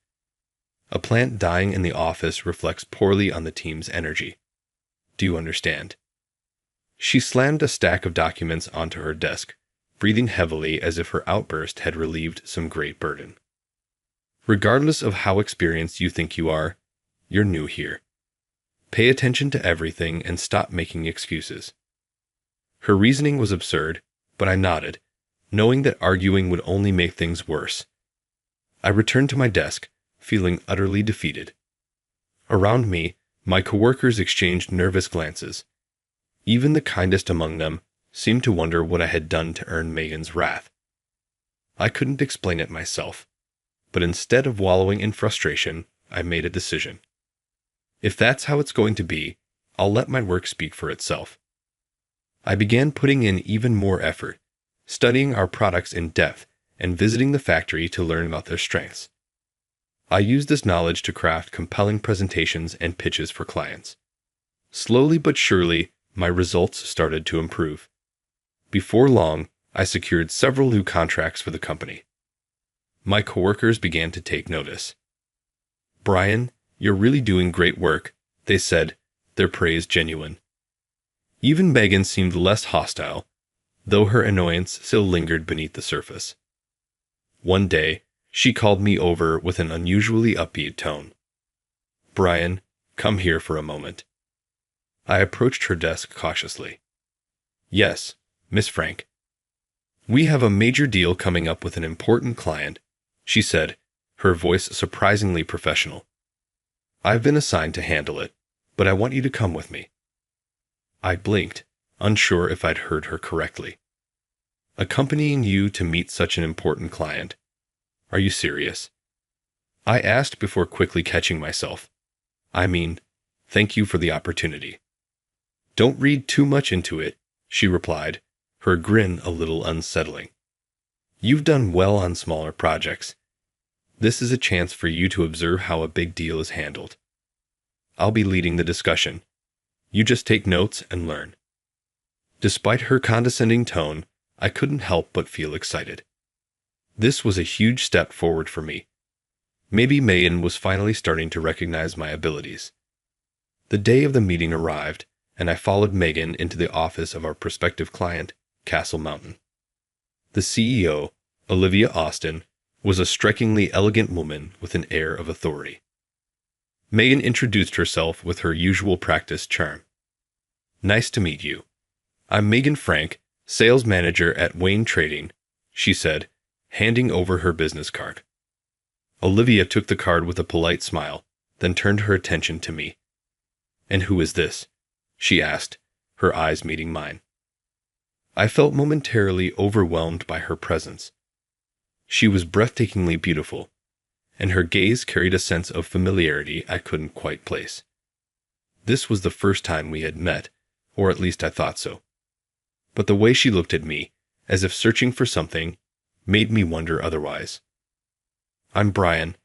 A plant dying in the office reflects poorly on the team's energy. Do you understand? She slammed a stack of documents onto her desk, breathing heavily as if her outburst had relieved some great burden. "Regardless of how experienced you think you are, you're new here. Pay attention to everything and stop making excuses." Her reasoning was absurd, but I nodded, knowing that arguing would only make things worse. I returned to my desk, feeling utterly defeated. Around me, my coworkers exchanged nervous glances. Even the kindest among them seemed to wonder what I had done to earn Megan's wrath. I couldn't explain it myself, but instead of wallowing in frustration, I made a decision. If that's how it's going to be, I'll let my work speak for itself. I began putting in even more effort, studying our products in depth and visiting the factory to learn about their strengths. I used this knowledge to craft compelling presentations and pitches for clients. Slowly but surely, my results started to improve. Before long, I secured several new contracts for the company. My coworkers began to take notice. "Brian, you're really doing great work," they said, their praise genuine. Even Megan seemed less hostile, though her annoyance still lingered beneath the surface. One day, she called me over with an unusually upbeat tone. "Brian, come here for a moment." I approached her desk cautiously. "Yes, Miss Frank." "We have a major deal coming up with an important client," she said, her voice surprisingly professional. "I've been assigned to handle it, but I want you to come with me." I blinked, unsure if I'd heard her correctly. "Accompanying you to meet such an important client? Are you serious?" I asked before quickly catching myself. "I mean, thank you for the opportunity." "Don't read too much into it," she replied, her grin a little unsettling. "You've done well on smaller projects. This is a chance for you to observe how a big deal is handled. I'll be leading the discussion. You just take notes and learn." Despite her condescending tone, I couldn't help but feel excited. This was a huge step forward for me. Maybe Megan was finally starting to recognize my abilities. The day of the meeting arrived, and I followed Megan into the office of our prospective client, Castle Mountain. The CEO, Olivia Austin, was a strikingly elegant woman with an air of authority. Megan introduced herself with her usual practice charm. "Nice to meet you. I'm Megan Frank, sales manager at Wayne Trading," she said, handing over her business card. Olivia took the card with a polite smile, then turned her attention to me. "And who is this?" she asked, her eyes meeting mine. I felt momentarily overwhelmed by her presence. She was breathtakingly beautiful, and her gaze carried a sense of familiarity I couldn't quite place. This was the first time we had met, or at least I thought so. But the way she looked at me, as if searching for something, made me wonder otherwise. "I'm Brian,"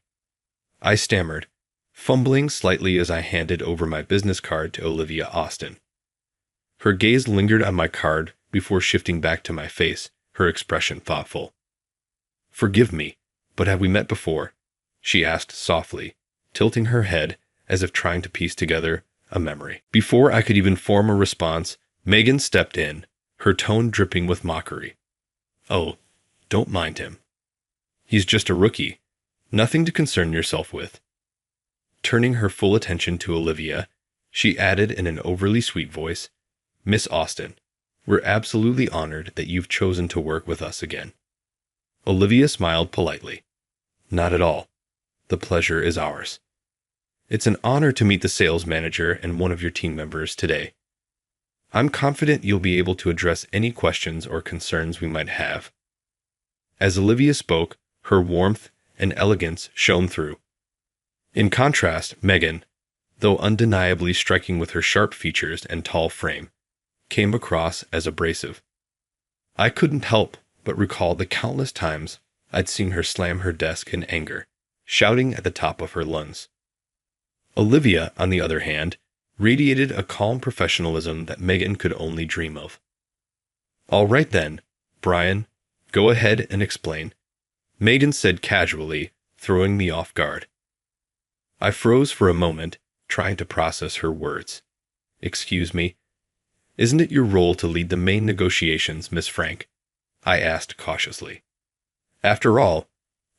I stammered, fumbling slightly as I handed over my business card to Olivia Austin. Her gaze lingered on my card before shifting back to my face, her expression thoughtful. "Forgive me, but have we met before?" she asked softly, tilting her head as if trying to piece together a memory. Before I could even form a response, Megan stepped in, her tone dripping with mockery. "Oh, don't mind him. He's just a rookie. Nothing to concern yourself with." Turning her full attention to Olivia, she added in an overly sweet voice, "Miss Austin, we're absolutely honored that you've chosen to work with us again." Olivia smiled politely. "Not at all. The pleasure is ours. It's an honor to meet the sales manager and one of your team members today. I'm confident you'll be able to address any questions or concerns we might have." As Olivia spoke, her warmth and elegance shone through. In contrast, Megan, though undeniably striking with her sharp features and tall frame, came across as abrasive. I couldn't help but recall the countless times I'd seen her slam her desk in anger, shouting at the top of her lungs. Olivia, on the other hand, radiated a calm professionalism that Megan could only dream of. "All right then, Brian, go ahead and explain," Megan said casually, throwing me off guard. I froze for a moment, trying to process her words. "Excuse me, isn't it your role to lead the main negotiations, Miss Frank?" I asked cautiously. After all,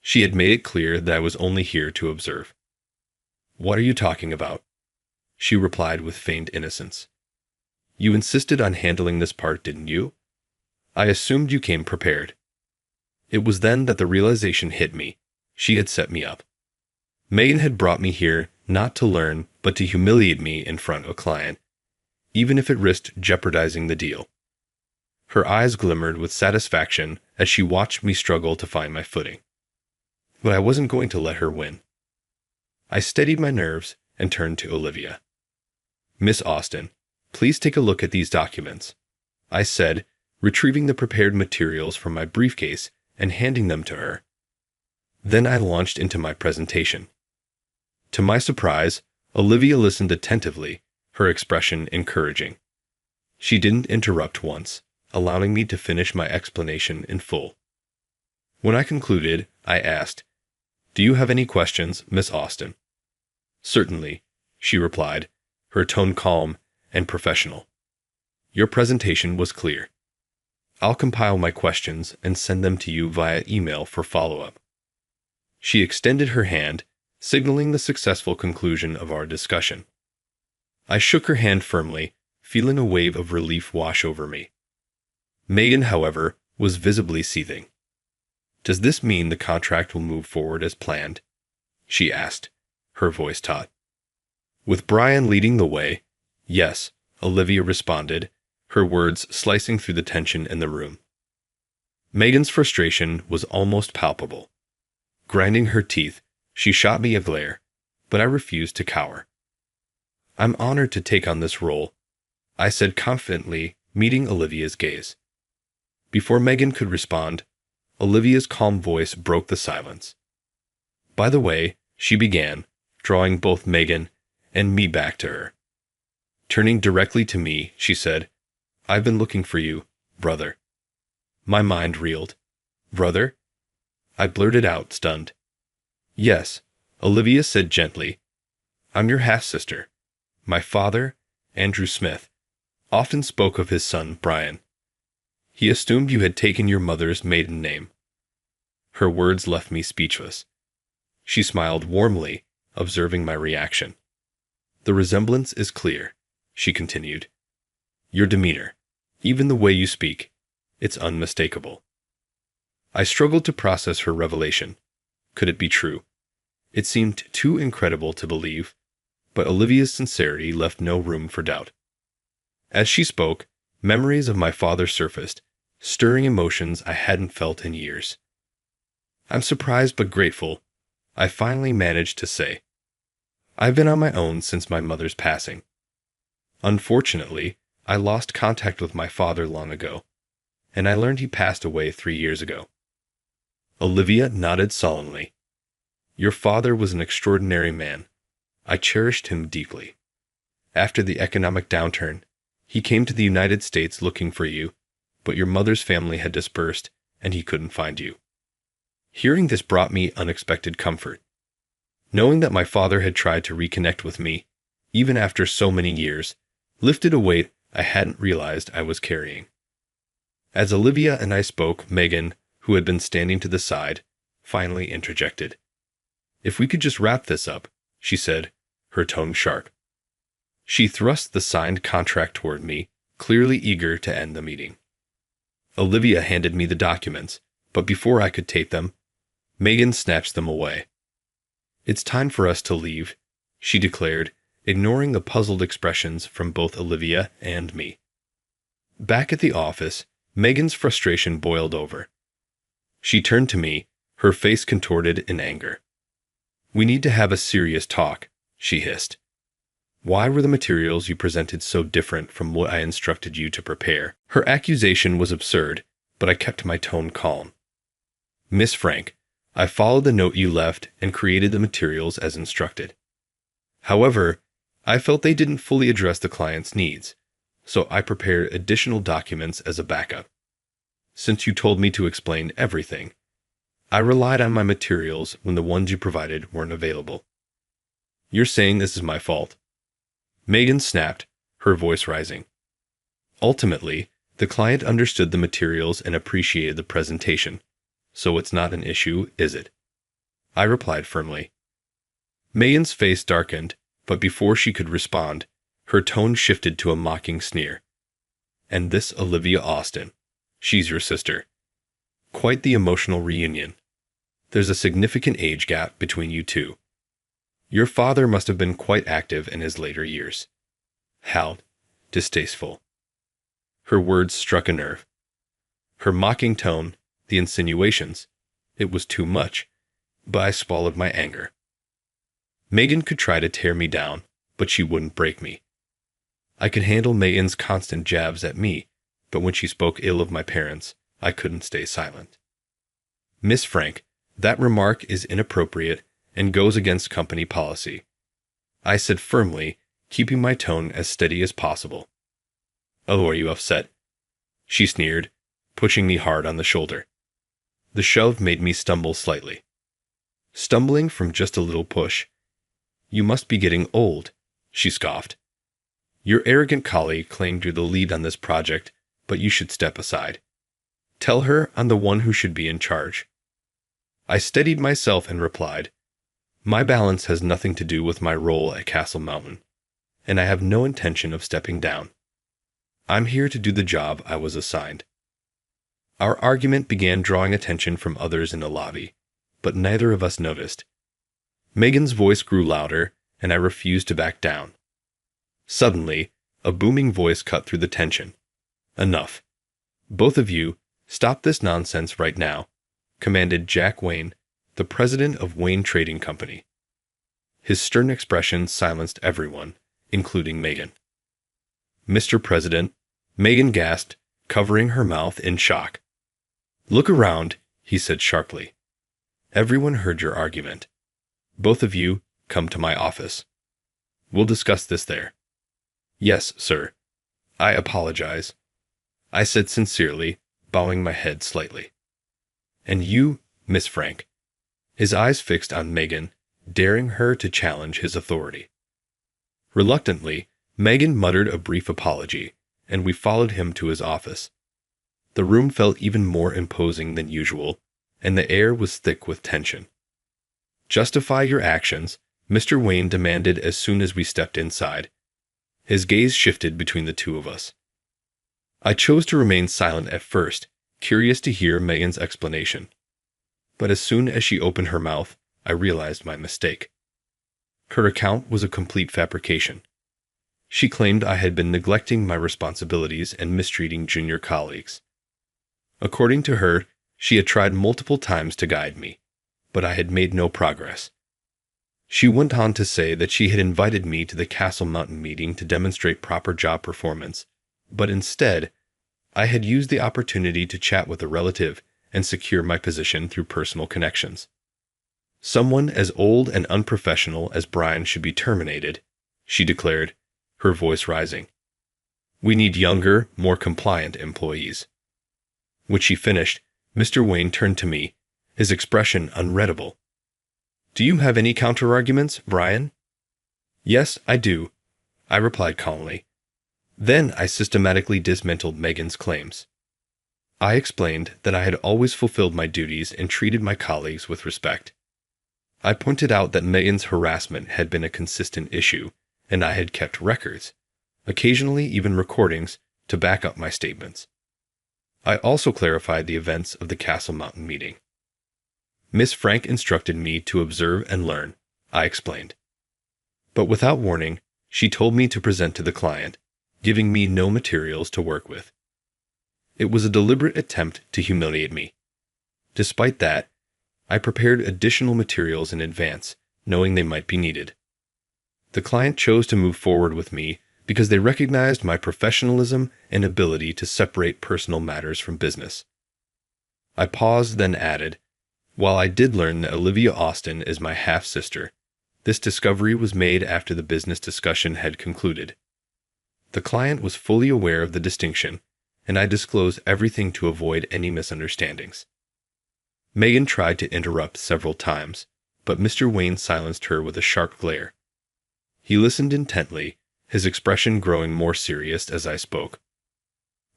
she had made it clear that I was only here to observe. "What are you talking about?" she replied with feigned innocence. "You insisted on handling this part, didn't you? I assumed you came prepared." It was then that the realization hit me. She had set me up. Megan had brought me here not to learn, but to humiliate me in front of a client, even if it risked jeopardizing the deal. Her eyes glimmered with satisfaction as she watched me struggle to find my footing. But I wasn't going to let her win. I steadied my nerves and turned to Olivia. "Miss Austin, please take a look at these documents," I said, retrieving the prepared materials from my briefcase and handing them to her. Then I launched into my presentation. To my surprise, Olivia listened attentively, her expression encouraging. She didn't interrupt once, allowing me to finish my explanation in full. When I concluded, I asked, "Do you have any questions, Miss Austin?" "Certainly," she replied, her tone calm and professional. "Your presentation was clear. I'll compile my questions and send them to you via email for follow-up." She extended her hand, signaling the successful conclusion of our discussion. I shook her hand firmly, feeling a wave of relief wash over me. Megan, however, was visibly seething. "Does this mean the contract will move forward as planned?" she asked, her voice taut. With Brian leading the way, "Yes," Olivia responded, her words slicing through the tension in the room. Megan's frustration was almost palpable. Grinding her teeth, she shot me a glare, but I refused to cower. "I'm honored to take on this role," I said confidently, meeting Olivia's gaze. Before Megan could respond, Olivia's calm voice broke the silence. "By the way," she began, drawing both Megan and me back to her. Turning directly to me, she said, "I've been looking for you, brother." My mind reeled. "Brother?" I blurted out, stunned. "Yes," Olivia said gently. "I'm your half-sister. My father, Andrew Smith, often spoke of his son, Brian. He assumed you had taken your mother's maiden name." Her words left me speechless. She smiled warmly, observing my reaction. "The resemblance is clear," she continued. "Your demeanor, even the way you speak, it's unmistakable." I struggled to process her revelation. Could it be true? It seemed too incredible to believe, but Olivia's sincerity left no room for doubt. As she spoke, memories of my father surfaced, stirring emotions I hadn't felt in years. "I'm surprised but grateful," I finally managed to say. "I've been on my own since my mother's passing. Unfortunately, I lost contact with my father long ago, and I learned he passed away 3 years ago." Olivia nodded sullenly. "Your father was an extraordinary man. I cherished him deeply. After the economic downturn, he came to the United States looking for you, but your mother's family had dispersed, and he couldn't find you." Hearing this brought me unexpected comfort. Knowing that my father had tried to reconnect with me, even after so many years, lifted a weight I hadn't realized I was carrying. As Olivia and I spoke, Megan, who had been standing to the side, finally interjected. "If we could just wrap this up," she said, her tone sharp. She thrust the signed contract toward me, clearly eager to end the meeting. Olivia handed me the documents, but before I could take them, Megan snatched them away. "It's time for us to leave," she declared, ignoring the puzzled expressions from both Olivia and me. Back at the office, Megan's frustration boiled over. She turned to me, her face contorted in anger. "We need to have a serious talk," she hissed. "Why were the materials you presented so different from what I instructed you to prepare?" Her accusation was absurd, but I kept my tone calm. "Miss Frank, I followed the note you left and created the materials as instructed. However, I felt they didn't fully address the client's needs, so I prepared additional documents as a backup. Since you told me to explain everything, I relied on my materials when the ones you provided weren't available." "You're saying this is my fault?" Megan snapped, her voice rising. "Ultimately, the client understood the materials and appreciated the presentation, so it's not an issue, is it?" I replied firmly. Megan's face darkened, but before she could respond, her tone shifted to a mocking sneer. "And this Olivia Austin. She's your sister. Quite the emotional reunion. There's a significant age gap between you two. Your father must have been quite active in his later years. How distasteful." Her words struck a nerve. Her mocking tone, the insinuations, it was too much, but I swallowed my anger. Megan could try to tear me down, but she wouldn't break me. I could handle Megan's constant jabs at me, but when she spoke ill of my parents, I couldn't stay silent. "Miss Frank, that remark is inappropriate and goes against company policy," I said firmly, keeping my tone as steady as possible. "Oh, are you upset?" she sneered, pushing me hard on the shoulder. The shove made me stumble slightly. "Stumbling from just a little push. You must be getting old," she scoffed. "Your arrogant colleague claimed you're the lead on this project, but you should step aside. Tell her I'm the one who should be in charge. I steadied myself and replied, my balance has nothing to do with my role at Castle Mountain, and I have no intention of stepping down. I'm here to do the job I was assigned. Our argument began drawing attention from others in the lobby, but neither of us noticed. Megan's voice grew louder, and I refused to back down. Suddenly, a booming voice cut through the tension. Enough. Both of you, stop this nonsense right now, commanded Jack Wayne, the president of Wayne Trading Company. His stern expression silenced everyone, including Megan. Mr. President, Megan gasped, covering her mouth in shock. Look around, he said sharply. Everyone heard your argument. Both of you, come to my office. We'll discuss this there. Yes, sir. I apologize, I said sincerely, bowing my head slightly. And you, Miss Frank. His eyes fixed on Megan, daring her to challenge his authority. Reluctantly, Megan muttered a brief apology, and we followed him to his office. The room felt even more imposing than usual, and the air was thick with tension. Justify your actions, Mr. Wayne demanded as soon as we stepped inside. His gaze shifted between the two of us. I chose to remain silent at first, curious to hear Megan's explanation. But as soon as she opened her mouth, I realized my mistake. Her account was a complete fabrication. She claimed I had been neglecting my responsibilities and mistreating junior colleagues. According to her, she had tried multiple times to guide me, but I had made no progress. She went on to say that she had invited me to the Castle Mountain meeting to demonstrate proper job performance, but instead, I had used the opportunity to chat with a relative and secure my position through personal connections. Someone as old and unprofessional as Brian should be terminated, she declared, her voice rising. We need younger, more compliant employees. When she finished, Mr. Wayne turned to me, his expression unreadable. Do you have any counterarguments, Brian? Yes, I do, I replied calmly. Then I systematically dismantled Megan's claims. I explained that I had always fulfilled my duties and treated my colleagues with respect. I pointed out that Megan's harassment had been a consistent issue, and I had kept records, occasionally even recordings, to back up my statements. I also clarified the events of the Castle Mountain meeting. Miss Frank instructed me to observe and learn, I explained. But without warning, she told me to present to the client, giving me no materials to work with. It was a deliberate attempt to humiliate me. Despite that, I prepared additional materials in advance, knowing they might be needed. The client chose to move forward with me because they recognized my professionalism and ability to separate personal matters from business. I paused, then added, while I did learn that Olivia Austin is my half-sister, this discovery was made after the business discussion had concluded. The client was fully aware of the distinction, and I disclosed everything to avoid any misunderstandings. Megan tried to interrupt several times, but Mr. Wayne silenced her with a sharp glare. He listened intently, his expression growing more serious as I spoke.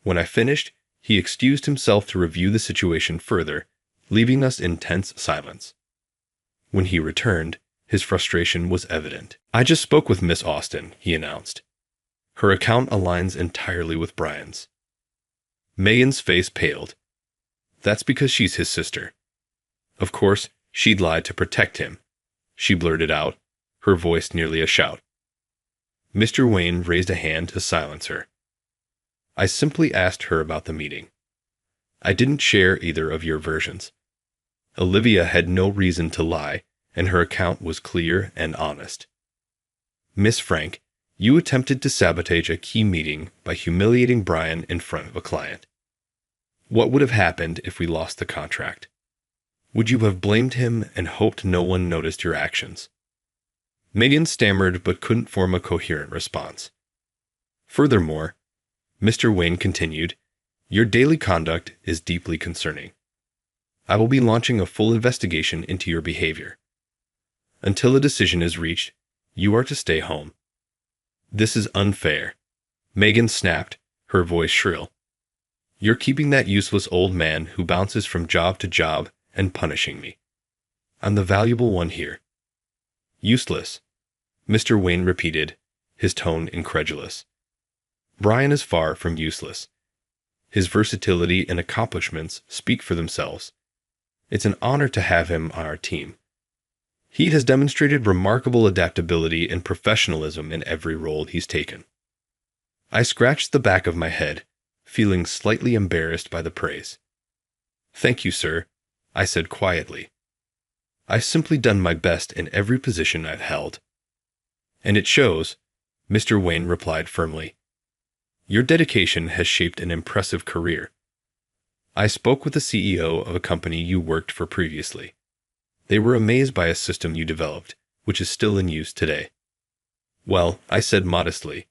When I finished, he excused himself to review the situation further, leaving us in tense silence. When he returned, his frustration was evident. I just spoke with Miss Austin, he announced. Her account aligns entirely with Brian's. Megan's face paled. That's because she's his sister. Of course, she'd lied to protect him, she blurted out, her voice nearly a shout. Mr. Wayne raised a hand to silence her. I simply asked her about the meeting. I didn't share either of your versions. Olivia had no reason to lie, and her account was clear and honest. Miss Frank, you attempted to sabotage a key meeting by humiliating Brian in front of a client. What would have happened if we lost the contract? Would you have blamed him and hoped no one noticed your actions? Megan stammered but couldn't form a coherent response. Furthermore, Mr. Wayne continued, your daily conduct is deeply concerning. I will be launching a full investigation into your behavior. Until a decision is reached, you are to stay home. This is unfair. Megan snapped, her voice shrill. You're keeping that useless old man who bounces from job to job and punishing me. I'm the valuable one here." "Useless," Mr. Wayne repeated, his tone incredulous. "Brian is far from useless. His versatility and accomplishments speak for themselves. It's an honor to have him on our team. He has demonstrated remarkable adaptability and professionalism in every role he's taken." I scratched the back of my head, feeling slightly embarrassed by the praise. "Thank you, sir," I said quietly. "I've simply done my best in every position I've held." "And it shows," Mr. Wayne replied firmly. "Your dedication has shaped an impressive career. I spoke with the CEO of a company you worked for previously. They were amazed by a system you developed, which is still in use today." "Well," I said modestly,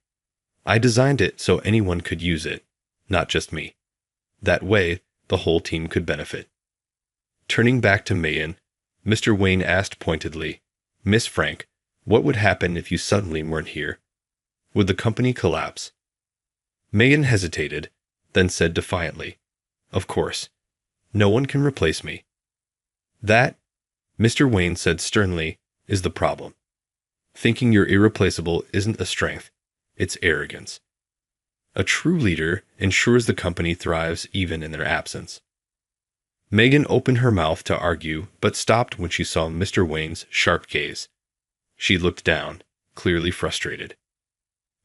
"I designed it so anyone could use it, not just me. That way, the whole team could benefit." Turning back to Megan, Mr. Wayne asked pointedly, "Miss Frank, what would happen if you suddenly weren't here? Would the company collapse?" Megan hesitated, then said defiantly, "Of course. No one can replace me." "That," Mr. Wayne said sternly, "is the problem. Thinking you're irreplaceable isn't a strength, it's arrogance. A true leader ensures the company thrives even in their absence." Megan opened her mouth to argue, but stopped when she saw Mr. Wayne's sharp gaze. She looked down, clearly frustrated.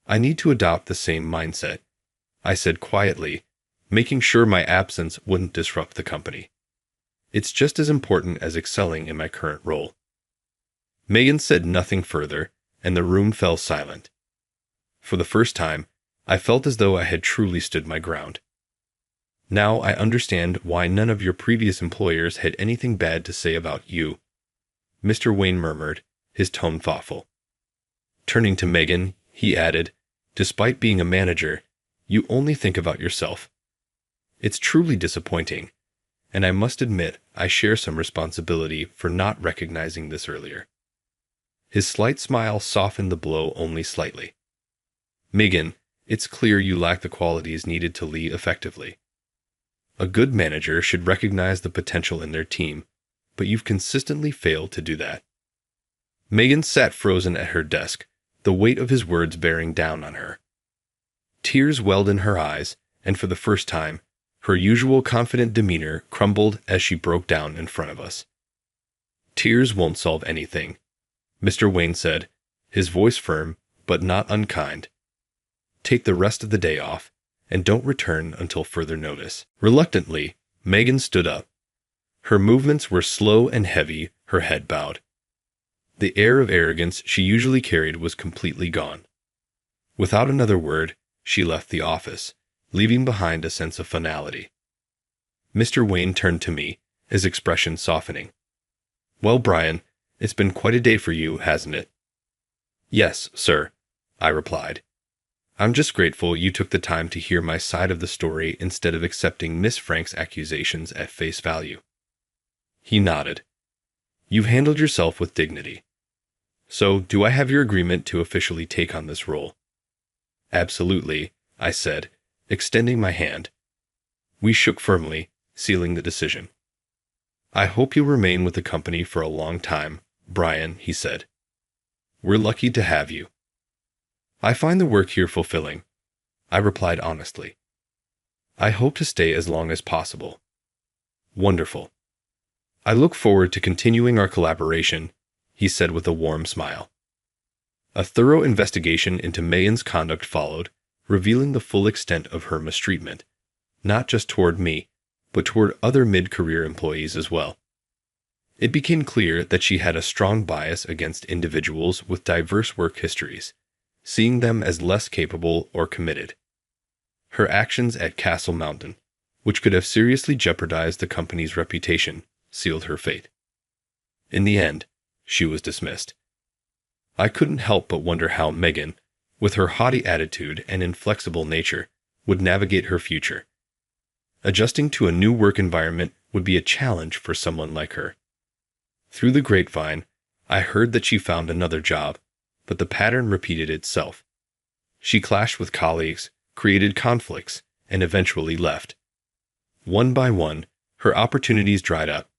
"I need to adopt the same mindset," I said quietly, making sure my absence wouldn't disrupt the company. "It's just as important as excelling in my current role." Megan said nothing further, and the room fell silent. For the first time, I felt as though I had truly stood my ground. "Now I understand why none of your previous employers had anything bad to say about you," Mr. Wayne murmured, his tone thoughtful. Turning to Megan, he added, "Despite being a manager, you only think about yourself. It's truly disappointing, and I must admit I share some responsibility for not recognizing this earlier." His slight smile softened the blow only slightly. "Megan, it's clear you lack the qualities needed to lead effectively. A good manager should recognize the potential in their team, but you've consistently failed to do that." Megan sat frozen at her desk, the weight of his words bearing down on her. Tears welled in her eyes, and for the first time, her usual confident demeanor crumbled as she broke down in front of us. "Tears won't solve anything," Mr. Wayne said, his voice firm but not unkind. "Take the rest of the day off, and don't return until further notice." Reluctantly, Megan stood up. Her movements were slow and heavy, her head bowed. The air of arrogance she usually carried was completely gone. Without another word, she left the office, leaving behind a sense of finality. Mr. Wayne turned to me, his expression softening. "Well, Brian, it's been quite a day for you, hasn't it?" "Yes, sir," I replied. "I'm just grateful you took the time to hear my side of the story instead of accepting Miss Frank's accusations at face value." He nodded. "You've handled yourself with dignity. So, do I have your agreement to officially take on this role?" "Absolutely," I said, extending my hand. We shook firmly, sealing the decision. "I hope you'll remain with the company for a long time, Brian," he said. "We're lucky to have you." "I find the work here fulfilling," I replied honestly. "I hope to stay as long as possible." "Wonderful. I look forward to continuing our collaboration," he said with a warm smile. A thorough investigation into Megan's conduct followed, revealing the full extent of her mistreatment, not just toward me, but toward other mid-career employees as well. It became clear that she had a strong bias against individuals with diverse work histories, seeing them as less capable or committed. Her actions at Castle Mountain, which could have seriously jeopardized the company's reputation, sealed her fate. In the end, she was dismissed. I couldn't help but wonder how Megan, with her haughty attitude and inflexible nature, would navigate her future. Adjusting to a new work environment would be a challenge for someone like her. Through the grapevine, I heard that she found another job, but the pattern repeated itself. She clashed with colleagues, created conflicts, and eventually left, One by one, her opportunities dried up.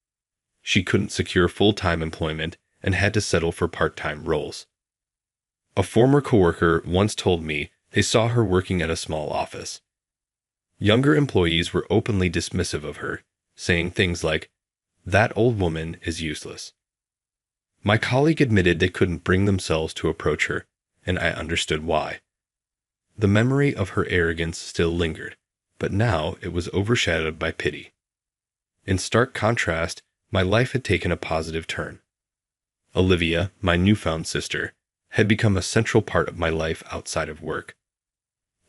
She couldn't secure full-time employment and had to settle for part-time roles. A former coworker once told me they saw her working at a small office. Younger employees were openly dismissive of her, saying things like, "That old woman is useless." My colleague admitted they couldn't bring themselves to approach her, and I understood why. The memory of her arrogance still lingered, but now it was overshadowed by pity. In stark contrast, my life had taken a positive turn. Olivia, my newfound sister, had become a central part of my life outside of work.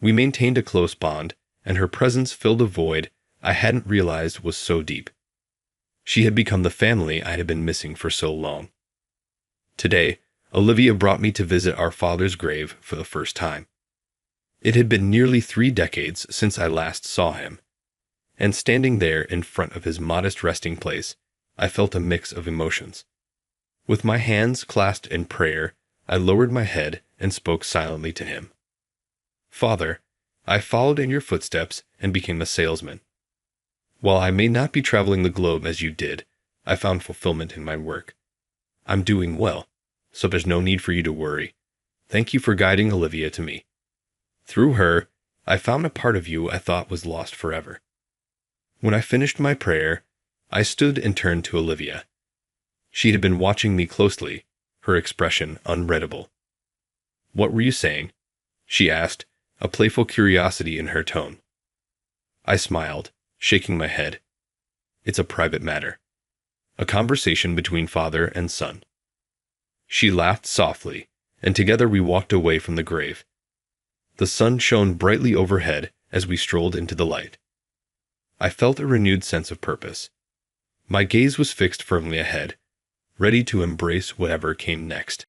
We maintained a close bond, and her presence filled a void I hadn't realized was so deep. She had become the family I had been missing for so long. Today, Olivia brought me to visit our father's grave for the first time. It had been nearly 3 decades since I last saw him, and standing there in front of his modest resting place, I felt a mix of emotions. With my hands clasped in prayer, I lowered my head and spoke silently to him. "Father, I followed in your footsteps and became a salesman. While I may not be traveling the globe as you did, I found fulfillment in my work. I'm doing well, so there's no need for you to worry. Thank you for guiding Olivia to me. Through her, I found a part of you I thought was lost forever." When I finished my prayer, I stood and turned to Olivia. She had been watching me closely, her expression unreadable. "What were you saying?" she asked, a playful curiosity in her tone. I smiled, shaking my head. "It's a private matter. A conversation between father and son." She laughed softly, and together we walked away from the grave. The sun shone brightly overhead as we strolled into the light. I felt a renewed sense of purpose. My gaze was fixed firmly ahead, ready to embrace whatever came next.